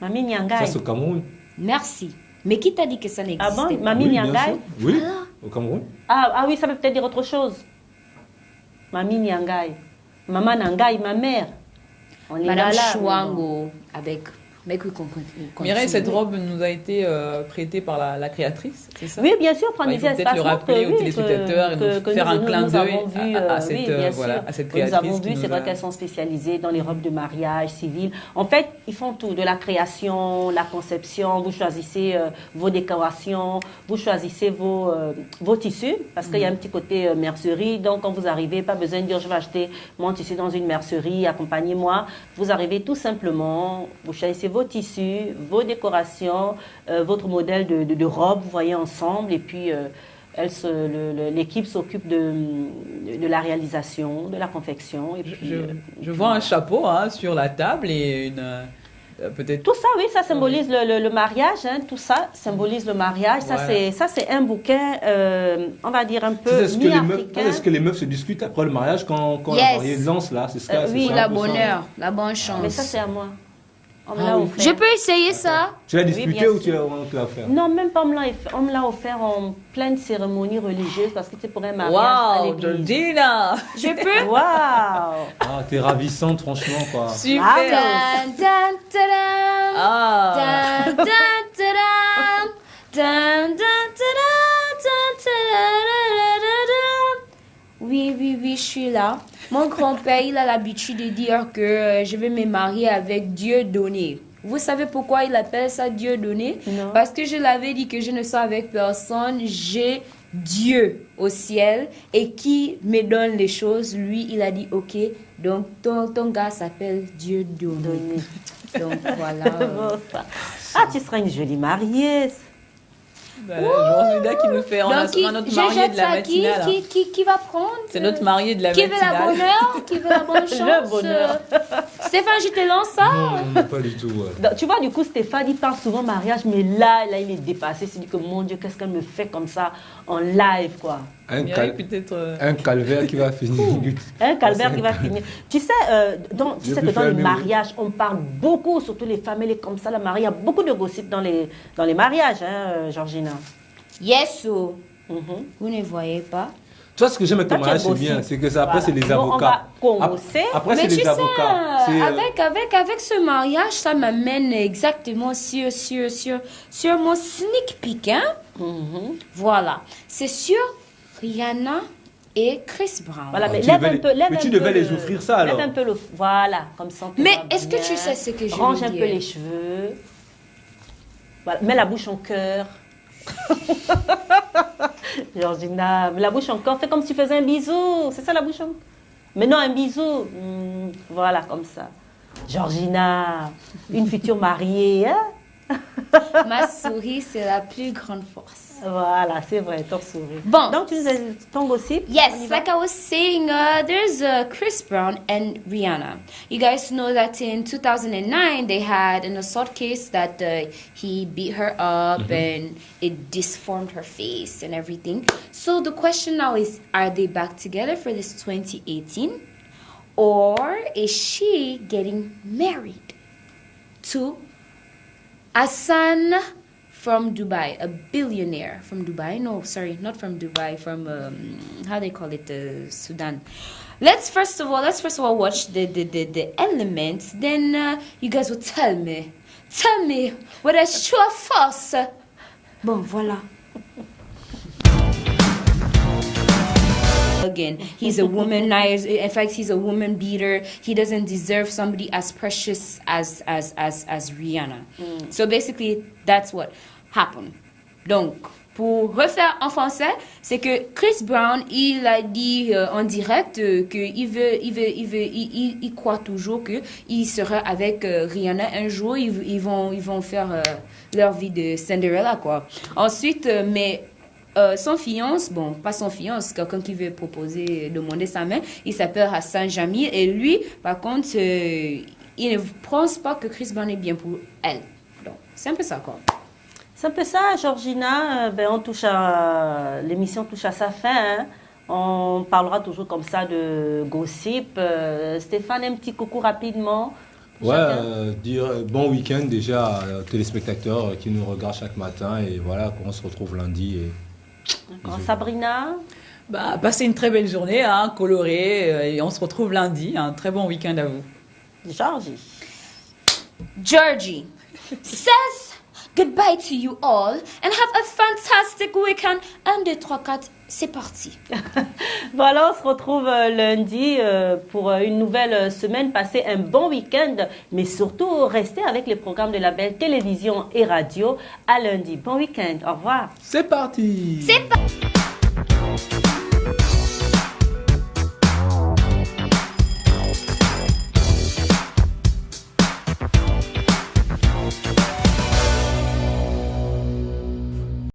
Mami Ça, Nyangai. c'est au Cameroun. Merci. Mais qui t'a dit que ça n'existait Ah bon, pas? Mami Oui, bien Nyangai. sûr. Oui, au Cameroun. Ah oui, ça peut peut-être dire autre chose. Mami Nyangai. Maman Nangai, ma mère. On est Madame là. Chouango, avec... Mais que Mireille, cette robe nous a été prêtée par la créatrice, c'est ça? Oui, bien sûr, Il Franisi faut peut-être le rappeler aux téléspectateurs et nous faire un clin d'œil à cette créatrice. Nous avons vu, c'est vrai qu'elles sont spécialisées dans les robes de mariage civil. En fait, ils font tout, de la création, la conception. Vous choisissez vos décorations, vous choisissez vos tissus, parce qu'il y a un petit côté mercerie. Donc, quand vous arrivez, pas besoin de dire je vais acheter mon tissu dans une mercerie, accompagnez-moi. Vous arrivez tout simplement, vous choisissez vos tissus, vos décorations, votre modèle de robe, vous voyez ensemble, et puis l'équipe s'occupe de la réalisation, de la confection. Et puis, je vois un chapeau sur la table et peut-être... Tout ça, oui, ça symbolise le mariage, hein, tout ça symbolise le mariage. Voilà. Ça, c'est un bouquin, on va dire un peu mi-africain. Est-ce que les meufs se discutent après le mariage quand la mariée lance là? C'est ça, oui, c'est la un peu ça. bonheur, la bonne chance. Mais ça, c'est à moi. On me l'a oui. offert. Je peux essayer ça? Tu l'as Oui, disputé bien ou tu sûr. l'as offert? Non, même pas on me l'a offert en pleine cérémonie religieuse parce que c'est pour un mariage à Waouh, l'église. Georgina! Je peux? Waouh! Ah, t'es ravissante, franchement, quoi. Super! Dun, dun, tadam. Ah! Dun, dun, tadam. Dun, dun, tadam, dun, tadadadadadam. Oui, je suis là. Mon grand-père, il a l'habitude de dire que je vais me marier avec Dieu donné. Vous savez pourquoi il appelle ça Dieu donné? Non. Parce que je l'avais dit que je ne suis avec personne, j'ai Dieu au ciel et qui me donne les choses. Lui, il a dit ok, donc ton gars s'appelle Dieu donné. Donc voilà. Bon, ça. Ah, tu seras une jolie mariée. Georgina qui nous fait... On a Donc, notre mariée de la matinale. qui va prendre? C'est notre mariée de la Qui veut la matinale. bonheur? Qui veut la bonne chance? Le bonheur. Stéphane, je te lance ça? Non, pas du tout. Ouais. Donc, tu vois, du coup, Stéphane, il parle souvent mariage, mais là, il est dépassé. Il se dit que, mon Dieu, qu'est-ce qu'elle me fait comme ça en live, quoi. Mireille, peut-être... Un calvaire qui va finir. Un calvaire qui va finir. Tu sais, Je que peux dans faire les mieux. mariages, on parle beaucoup, surtout les familles comme ça, la mariée. Il y a beaucoup de gossip dans les mariages, hein, Georgina. Yes, oh. Mhm. Vous ne voyez pas? Tu vois, ce que j'aime avec Toi, le tu es mariage, c'est gossip. bien. C'est que ça, après, Voilà. c'est les Bon, avocats. on va commencer. Après, Mais c'est tu les sais, avocats. C'est, avec ce mariage, ça m'amène exactement sur mon sneak peek, hein? Mhm. Voilà. C'est sur Rihanna et Chris Brown. Voilà, mais tu lève devais un peu. mais tu devais les offrir ça, alors. Lève un peu le. Voilà, comme ça. on te Mais voit est-ce que bien. tu sais ce que je Range veux un peu dire? les cheveux. Voilà, mets la bouche en cœur. Georgina, mets la bouche en cœur. Fais comme si tu faisais un bisou. C'est ça la bouche en cœur. Mais non, un bisou. Voilà, comme ça. Georgina, une future mariée, hein? Ma souris, c'est la plus grande force. Voilà, c'est vrai, ton sourire. Bon. Donc, tu nous as ton gossip? On y Yes, va? like I was saying, there's Chris Brown and Rihanna. You guys know that in 2009 they had an assault case that he beat her up and it disformed her face and everything. So the question now is, are they back together for this 2018? Or is she getting married to Hassan from Dubai, a billionaire from Dubai? No, sorry, not from Dubai, from, how they call it, Sudan. Let's first of all watch the elements, then you guys will tell me whether it's true or false. Bon, voilà. Again, he's a womanizer. In fact, he's a woman beater. He doesn't deserve somebody as precious as Rihanna. So basically, that's what happened. Donc, pour refaire en français, c'est que Chris Brown, il a dit en direct qu'il croit toujours qu'il sera avec Rihanna un jour. Ils vont faire leur vie de Cinderella, quoi. Ensuite, mais son fiancé, bon, pas son fiancé, quelqu'un qui veut demander sa main, il s'appelle Hassan Jamil. Et lui, par contre, il ne pense pas que Chris Brown est bien pour elle. Donc, c'est un peu ça, quoi. C'est un peu ça, Georgina. L'émission touche à sa fin. Hein. On parlera toujours comme ça de gossip. Stéphane, un petit coucou rapidement. Dire bon week-end déjà aux téléspectateurs qui nous regardent chaque matin. Et voilà, on se retrouve lundi. Sabrina, passez une très belle journée, colorée, et on se retrouve lundi. Un très bon week-end à vous. Georgie says goodbye to you all and have a fantastic weekend. 1, 2, 3, 4, c'est parti. Voilà, on se retrouve lundi pour une nouvelle semaine. Passez un bon week-end, mais surtout restez avec les programmes de la Belle Télévision et Radio. À lundi. Bon week-end. Au revoir. C'est parti. C'est parti.